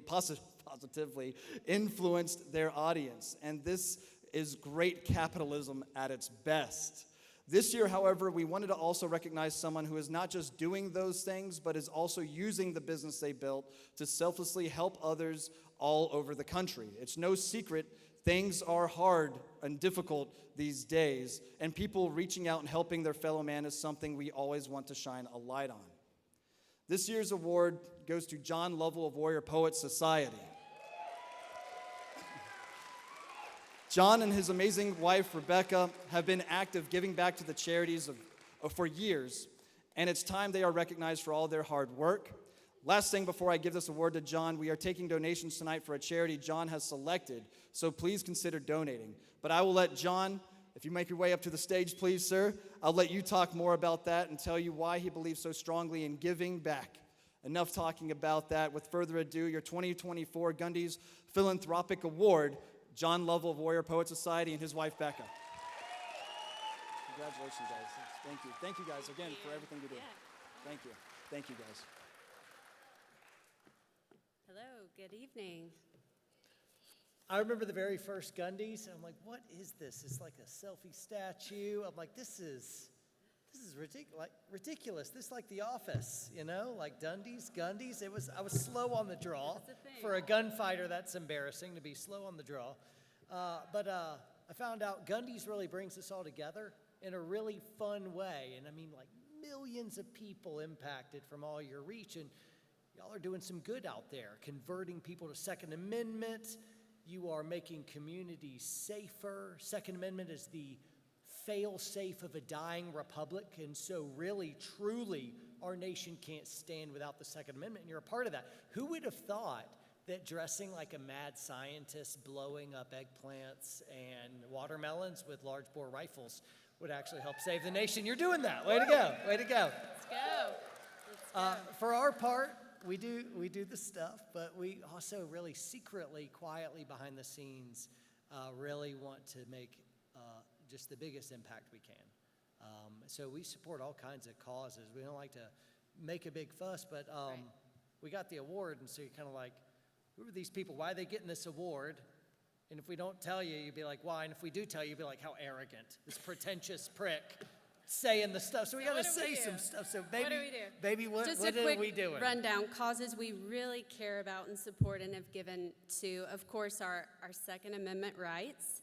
influenced their audience. And this is great capitalism at its best. This year, however, we wanted to also recognize someone who is not just doing those things, but is also using the business they built to selflessly help others all over the country. It's no secret, things are hard and difficult these days, and people reaching out and helping their fellow man is something we always want to shine a light on. This year's award goes to John Lovell of Warrior Poets Society. John and his amazing wife, Rebecca, have been active giving back to the charities for years, and it's time they are recognized for all their hard work. Last thing before I give this award to John, we are taking donations tonight for a charity John has selected, so please consider donating. But I will let John, if you make your way up to the stage, please, sir, I'll let you talk more about that and tell you why he believes so strongly in giving back. Enough talking about that. With further ado, your 2024 Gundies Philanthropic Award, John Lovell of Warrior Poet Society and his wife, Becca. Congratulations, guys. Thank you. Thank you, guys, again, for everything you do. Thank you. Thank you, guys. Hello, good evening. I remember the very first Gundies, and I'm like, what is this? It's like a selfie statue. I'm like, this is ridiculous. This is like The Office, you know, like Dundies, Gundies. I was slow on the draw. For a gunfighter, that's embarrassing to be slow on the draw. But I found out Gundies really brings us all together in a really fun way. And I mean, like millions of people impacted from all your reach. And y'all are doing some good out there, converting people to Second Amendment. You are making communities safer. Second Amendment is the fail-safe of a dying republic, and so really, truly, our nation can't stand without the Second Amendment, and you're a part of that. Who would have thought that dressing like a mad scientist, blowing up eggplants and watermelons with large bore rifles would actually help save the nation? You're doing that. Way to go. Way to go. Let's go. Let's go. For our part, we do the stuff, but we also really secretly, quietly behind the scenes, really want to make just the biggest impact we can. So we support all kinds of causes. We don't like to make a big fuss, but we got the award, and so you're kind of like, who are these people? Why are they getting this award? And if we don't tell you, you'd be like, why? And if we do tell you, you'd be like, how arrogant, this pretentious prick saying the stuff. So we got to say some stuff. So maybe, What do we do? Baby, what Just are a quick we doing? rundown. Causes we really care about and support and have given to, of course, our Second Amendment rights.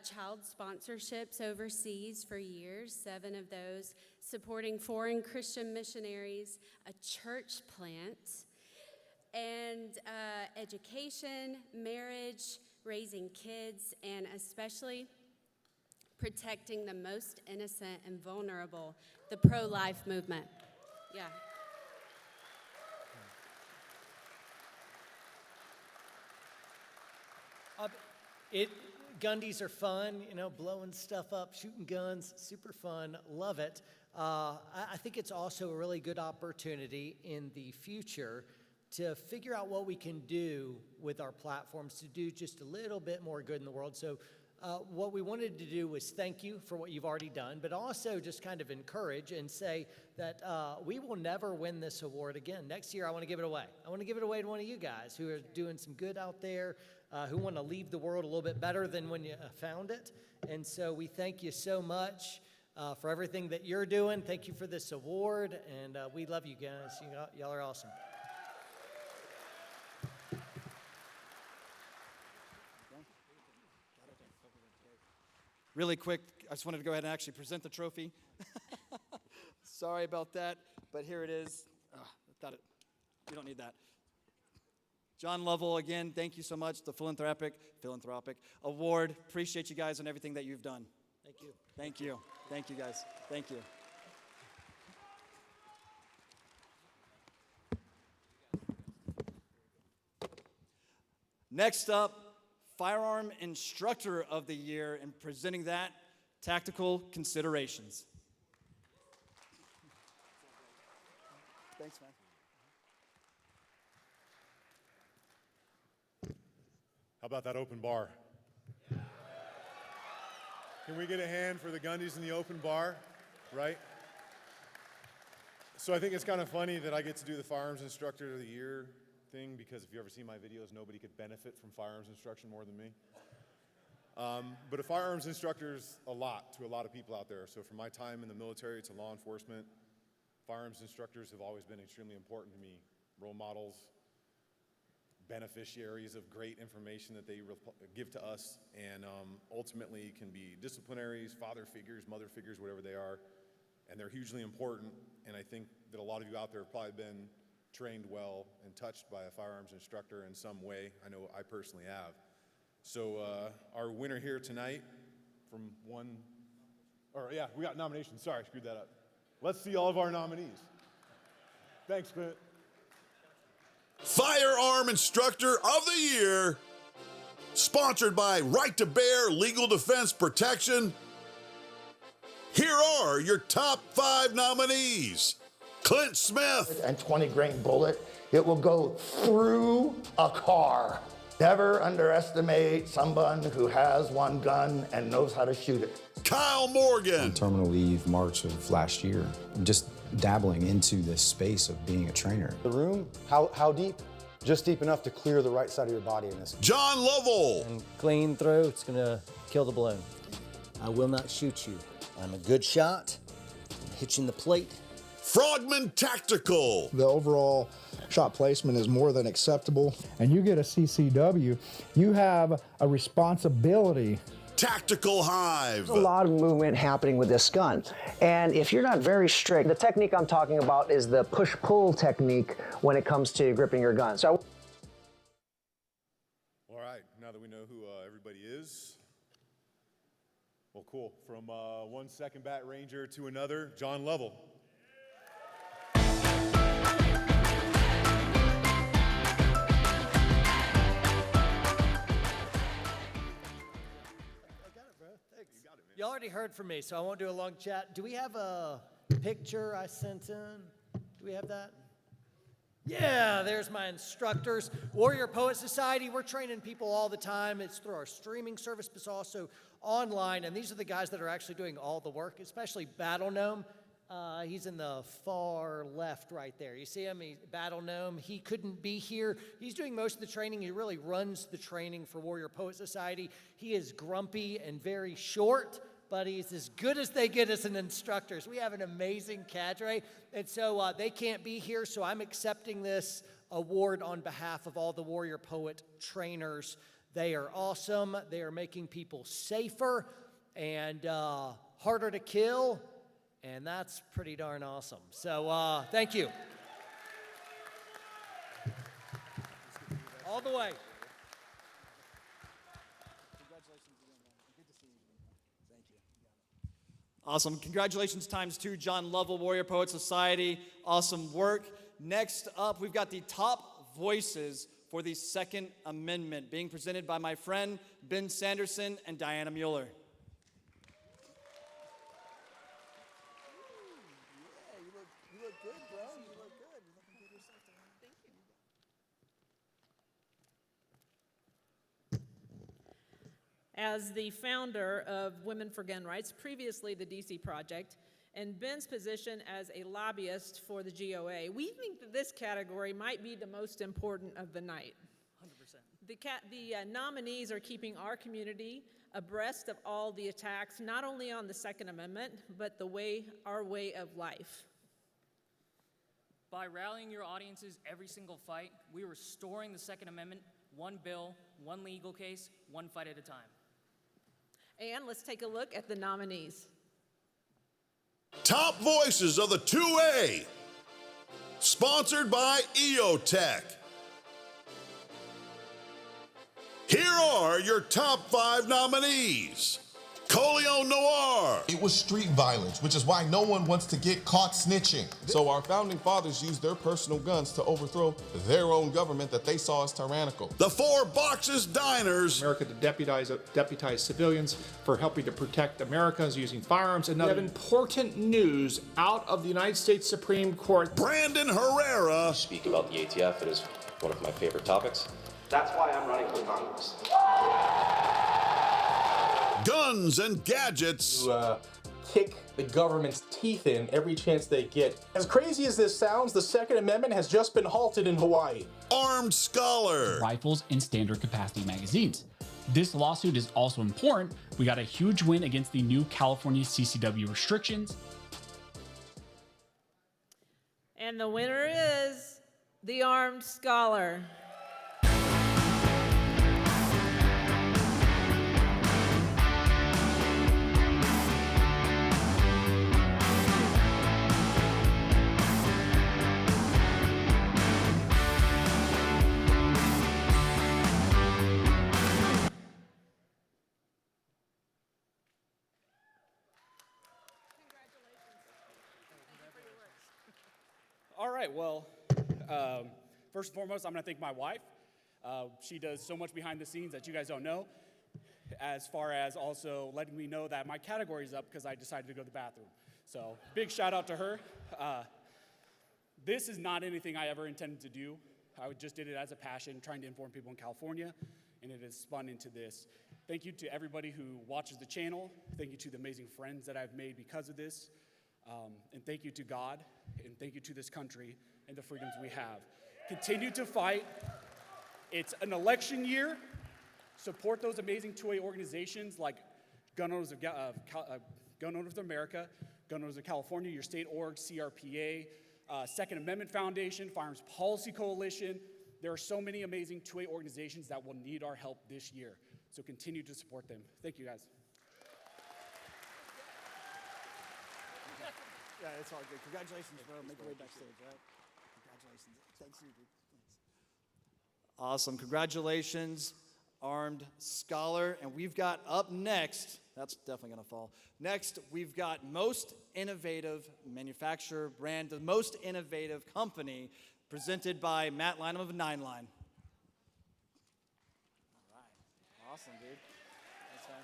Child sponsorships overseas for years, 7 of those, supporting foreign Christian missionaries, a church plant, and education, marriage, raising kids, and especially protecting the most innocent and vulnerable, the pro-life movement. Yeah. Gundies are fun, you know, blowing stuff up, shooting guns, super fun, love it. I think it's also a really good opportunity in the future to figure out what we can do with our platforms to do just a little bit more good in the world. So what we wanted to do was thank you for what you've already done, but also just kind of encourage and say that we will never win this award again. Next year, I want to give it away. I want to give it away to one of you guys who are doing some good out there, who want to leave the world a little bit better than when you found it. And so we thank you so much for everything that you're doing. Thank you for this award, and we love you guys. Y'all are awesome. Really quick, I just wanted to go ahead and actually present the trophy. Sorry about that, but here it is. You don't need that. John Lovell, again, thank you so much. The Philanthropic Award. Appreciate you guys and everything that you've done. Thank you. Thank you. Thank you, guys. Thank you. Next up, Firearm Instructor of the Year, and presenting that, Tactical Considerations. Thanks, man. How about that open bar? Can we get a hand for the Gundies in the open bar, right? So I think it's kind of funny that I get to do the Firearms Instructor of the Year thing, because if you ever see my videos, nobody could benefit from firearms instruction more than me. But a firearms instructor is a lot to a lot of people out there. So from my time in the military to law enforcement, firearms instructors have always been extremely important to me. Role models, beneficiaries of great information that they give to us, and ultimately can be disciplinaries, father figures, mother figures, whatever they are. And they're hugely important, and I think that a lot of you out there have probably been trained well and touched by a firearms instructor in some way. I know I personally have. So our winner here tonight from we got nominations. Sorry, I screwed that up. Let's see all of our nominees. Thanks, Clint. Firearm Instructor of the Year, sponsored by Right to Bear Legal Defense Protection. Here are your top 5 nominees. Clint Smith. And 20-grain bullet, it will go through a car. Never underestimate someone who has one gun and knows how to shoot it. Kyle Morgan. On terminal leave March of last year, just dabbling into this space of being a trainer. The room, how deep? Just deep enough to clear the right side of your body in this. John Lovell. And clean through, it's gonna kill the balloon. I will not shoot you. I'm a good shot. Hit you in the plate. Frogman Tactical. The overall shot placement is more than acceptable. And you get a CCW, you have a responsibility. Tactical Hive. There's a lot of movement happening with this gun. And if you're not very strict, the technique I'm talking about is the push-pull technique when it comes to gripping your gun. So, All right, now that we know who everybody is, well, cool. From one second bat ranger to another, John Lovell. You already heard from me, so I won't do a long chat. Do we have a picture I sent in? Do we have that? Yeah, there's my instructors. Warrior Poet Society, we're training people all the time. It's through our streaming service, but it's also online. And these are the guys that are actually doing all the work, especially Battle Gnome. He's in the far left right there. You see him? He's Battle Gnome. He couldn't be here. He's doing most of the training. He really runs the training for Warrior Poet Society. He is grumpy and very short, but he's as good as they get as an instructor. So we have an amazing cadre, and so they can't be here, so I'm accepting this award on behalf of all the Warrior Poet trainers. They are awesome. They are making people safer and harder to kill, and that's pretty darn awesome. So thank you. All the way. Awesome. Congratulations times two, John Lovell, Warrior Poet Society. Awesome work. Next up, we've got the top voices for the Second Amendment being presented by my friend Ben Sanderson and Diana Mueller. You look good, bro. You look good. You're looking good yourself, Taran. Thank you. As the founder of Women for Gun Rights, previously the DC Project, and Ben's position as a lobbyist for the GOA, we think that this category might be the most important of the night. 100%. The nominees are keeping our community abreast of all the attacks, not only on the Second Amendment, but our way of life. By rallying your audiences every single fight, we are restoring the Second Amendment, one bill, one legal case, one fight at a time. And let's take a look at the nominees. Top voices of the 2A, sponsored by EOTech. Here are your top 5 nominees. Coleon Noir. It was street violence, which is why no one wants to get caught snitching. So our founding fathers used their personal guns to overthrow their own government that they saw as tyrannical. The 4 Boxes Diners. America to deputize civilians for helping to protect Americans using firearms. And we have important news out of the United States Supreme Court. Brandon Herrera. Speak about the ATF. It is one of my favorite topics. That's why I'm running for Congress. Guns and Gadgets. Kick the government's teeth in every chance they get. As crazy as this sounds, the Second Amendment has just been halted in Hawaii. Armed Scholar. Rifles and standard capacity magazines. This lawsuit is also important. We got a huge win against the new California CCW restrictions. And the winner is the Armed Scholar. All right, well, first and foremost, I'm going to thank my wife. She does so much behind the scenes that you guys don't know, as far as also letting me know that my category is up because I decided to go to the bathroom. So big shout out to her. This is not anything I ever intended to do. I just did it as a passion, trying to inform people in California, and it has spun into this. Thank you to everybody who watches the channel. Thank you to the amazing friends that I've made because of this. And thank you to God, and thank you to this country and the freedoms we have. Continue to fight. It's an election year. Support those amazing 2A organizations like Gun Owners of America, Gun Owners of California, your state org, CRPA, Second Amendment Foundation, Firearms Policy Coalition. There are so many amazing 2A organizations that will need our help this year. So continue to support them. Thank you, guys. Yeah, it's all good. Congratulations, bro. Make your way backstage, right? Congratulations. Thanks, dude. Thanks. Awesome. Congratulations, Armed Scholar. And we've got up next, that's definitely going to fall. Next, we've got Most Innovative Manufacturer Brand, the Most Innovative Company, presented by Matt Lynham of 9 Line. All right. Awesome, dude. That's fine.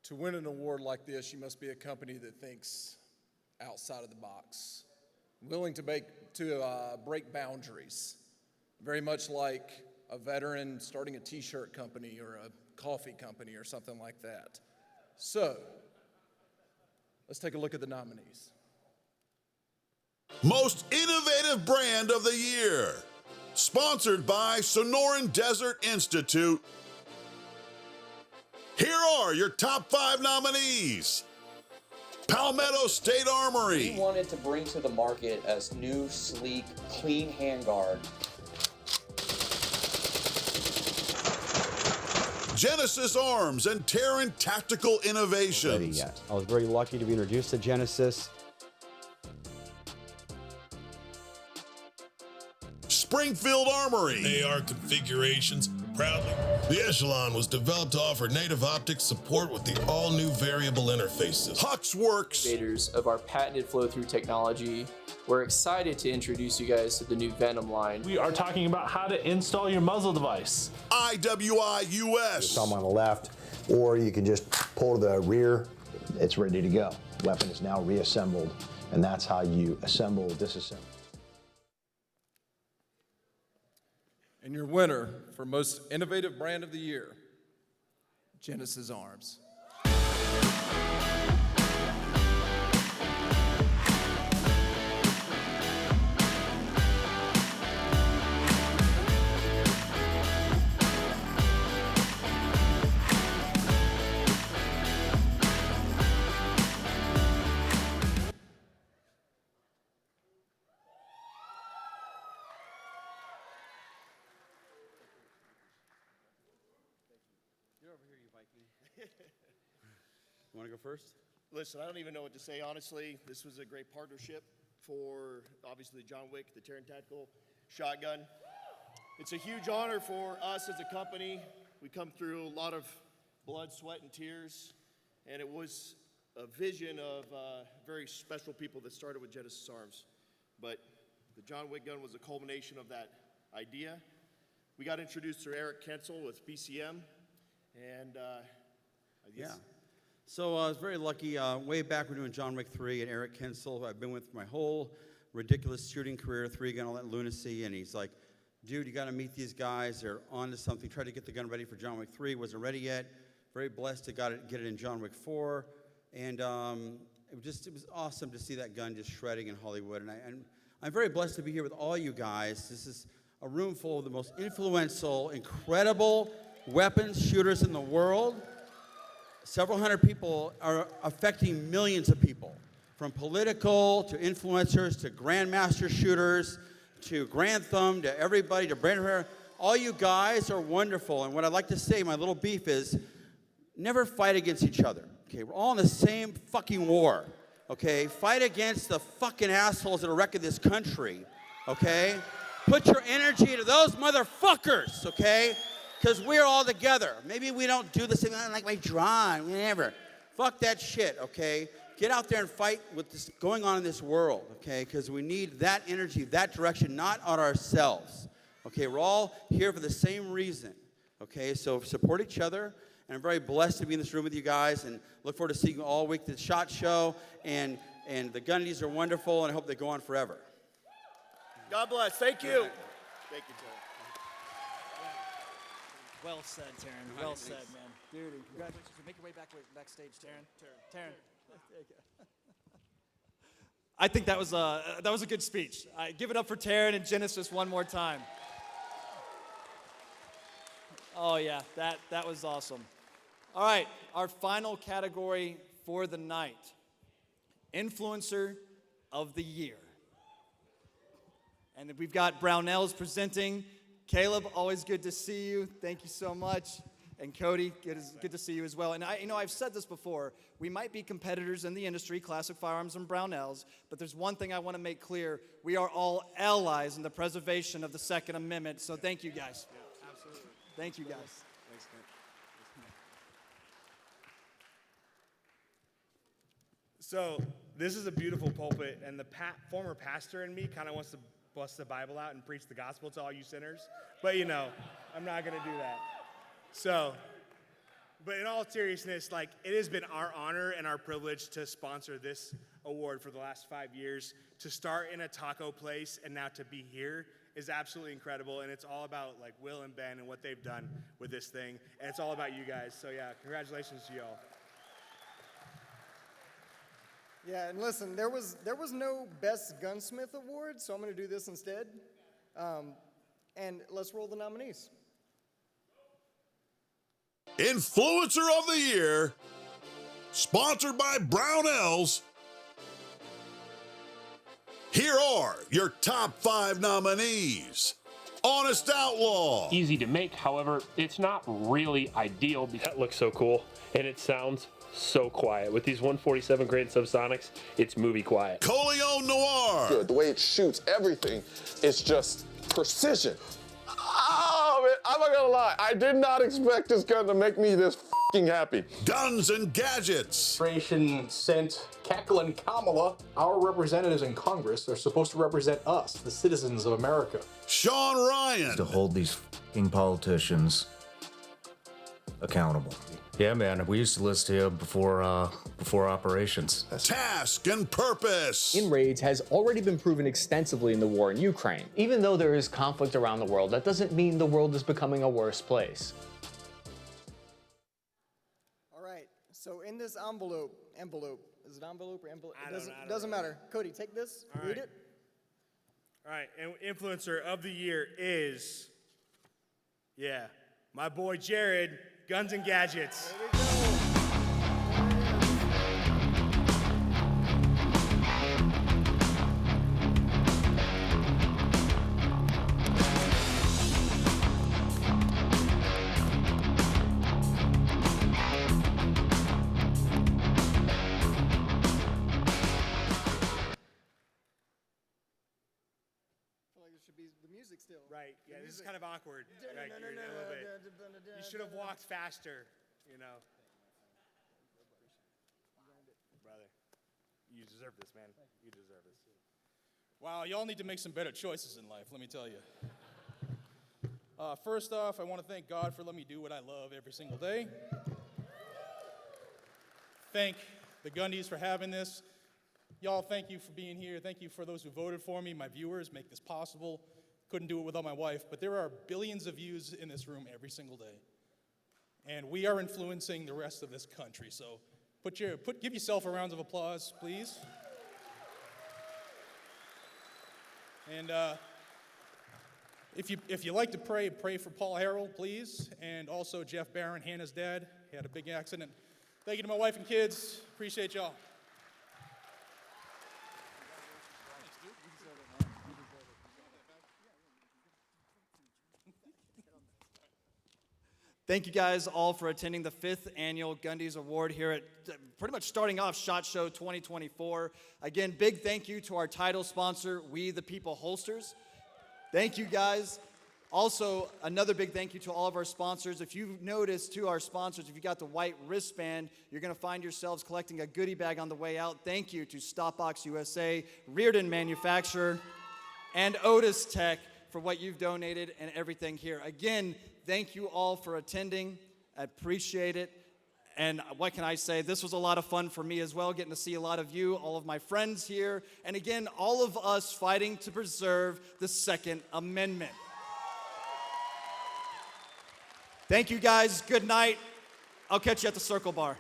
To win an award like this, you must be a company that thinks outside of the box, willing to break boundaries, very much like a veteran starting a t-shirt company or a coffee company or something like that. So, let's take a look at the nominees. Most Innovative Brand of the Year, sponsored by Sonoran Desert Institute. Here are your top 5 nominees. Palmetto State Armory. We wanted to bring to the market a new, sleek, clean handguard. Genesis Arms and Taran Tactical Innovations. I was very lucky to be introduced to Genesis. Springfield Armory. AR configurations, proudly. The Echelon was developed to offer native optics support with the all-new variable interfaces. Huxworks. Innovators of our patented flow-through technology. We're excited to introduce you guys to the new Venom line. We are talking about how to install your muzzle device. IWI US. Thumb on the left, or you can just pull to the rear. It's ready to go. Weapon is now reassembled, and that's how you assemble, disassemble. And your winner for Most Innovative Brand of the Year, Genesis Arms. You want to go first? Listen, I don't even know what to say, honestly. This was a great partnership for, obviously, John Wick, the Taran Tactical Shotgun. It's a huge honor for us as a company. We come through a lot of blood, sweat, and tears, and it was a vision of very special people that started with Genesis Arms. But the John Wick gun was a culmination of that idea. We got introduced to Erich with BCM, and I guess... Yeah. So I was very lucky. Way back, we're doing John Wick 3 and Erich Kensel, who I've been with my whole ridiculous shooting career, 3-gun, all that lunacy. And he's like, dude, you got to meet these guys. They're on to something. Tried to get the gun ready for John Wick 3. Wasn't ready yet. Very blessed to get it in John Wick 4. And it was awesome to see that gun just shredding in Hollywood. And I'm very blessed to be here with all you guys. This is a room full of the most influential, incredible weapons shooters in the world. Several hundred people are affecting millions of people, from political to influencers to grandmaster shooters to Grantham to everybody to Brandon. All you guys are wonderful. And what I'd like to say, my little beef is never fight against each other. Okay, we're all in the same fucking war. Okay, fight against the fucking assholes that are wrecking this country. Okay, put your energy into those motherfuckers. Okay. Because we're all together. Maybe we don't do the same thing like my drawing, whatever. Fuck that shit, okay? Get out there and fight with this going on in this world, okay? Because we need that energy, that direction, not on ourselves. Okay, we're all here for the same reason, okay? So support each other, and I'm very blessed to be in this room with you guys, and look forward to seeing you all week at the SHOT Show, and the Gundies are wonderful, and I hope they go on forever. God bless. Thank you. Thank you, Taran. Well said, Taran. Well said, man. Dude, and congratulations. Make your way backstage, Taran. Taran. There you go. I think that was a good speech. Give it up for Taran and Genesis one more time. Oh yeah, that was awesome. All right, our final category for the night: Influencer of the Year. And we've got Brownells presenting. Caleb, always good to see you. Thank you so much. And Cody, good to see you as well. And I've said this before. We might be competitors in the industry, Classic Firearms and Brownells, but there's one thing I want to make clear. We are all allies in the preservation of the Second Amendment. So thank you, guys. Yeah, absolutely. Thank you, guys. Thanks, man. So this is a beautiful pulpit, and the former pastor in me kind of wants to bust the Bible out and preach the gospel to all you sinners. But, I'm not going to do that. So, but in all seriousness, it has been our honor and our privilege to sponsor this award for the last 5 years. To start in a taco place and now to be here is absolutely incredible. And it's all about, Will and Ben and what they've done with this thing. And it's all about you guys. So, yeah, congratulations to y'all. Yeah, and listen, there was no Best Gunsmith Award, so I'm going to do this instead. And let's roll the nominees. Influencer of the Year, sponsored by Brownells. Here are your top 5 nominees. Honest Outlaw. Easy to make, however, it's not really ideal. That looks so cool, and it sounds so quiet. With these 147 grain subsonics, it's movie quiet. Coleon Noir. Good. The way it shoots everything is just precision. Oh, man, I'm not gonna lie. I did not expect this gun to make me this f***ing happy. Guns and Gadgets. Administration sent Keckle and Kamala, our representatives in Congress, are supposed to represent us, the citizens of America. Sean Ryan. To hold these f***ing politicians accountable. Yeah, man, we used to listen to you before operations. Task and Purpose. Raids has already been proven extensively in the war in Ukraine. Even though there is conflict around the world, that doesn't mean the world is becoming a worse place. All right, so in this envelope, is it envelope or envelope? It doesn't matter. Cody, take this, read it. All right, and influencer of the year is, my boy Jared, Guns and Gadgets. There we go. Still. Right, yeah, this is kind of awkward. Right, a little bit. You should have walked faster, you know. Brother, you deserve this, man. You deserve this. Wow, y'all need to make some better choices in life, let me tell you. First off, I want to thank God for letting me do what I love every single day. Thank the Gundies for having this. Y'all, thank you for being here. Thank you for those who voted for me, my viewers, make this possible. Couldn't do it without my wife, but there are billions of views in this room every single day. And we are influencing the rest of this country, so give yourself a round of applause, please. And if you like to pray for Paul Harrell, please, and also Jeff Barron, Hannah's dad. He had a big accident. Thank you to my wife and kids. Appreciate y'all. Thank you guys all for attending the 5th Annual Gundies Award here at pretty much starting off SHOT Show 2024. Again, big thank you to our title sponsor, We the People Holsters. Thank you guys. Also, another big thank you to all of our sponsors. If you've noticed, to our sponsors, if you got the white wristband, you're going to find yourselves collecting a goodie bag on the way out. Thank you to Stopbox USA, Reardon Manufacturer, and Otis Tech for what you've donated and everything here. Again, thank you all for attending. I appreciate it. And what can I say? This was a lot of fun for me as well, getting to see a lot of you, all of my friends here, and again, all of us fighting to preserve the Second Amendment. Thank you guys. Good night. I'll catch you at the Circle Bar.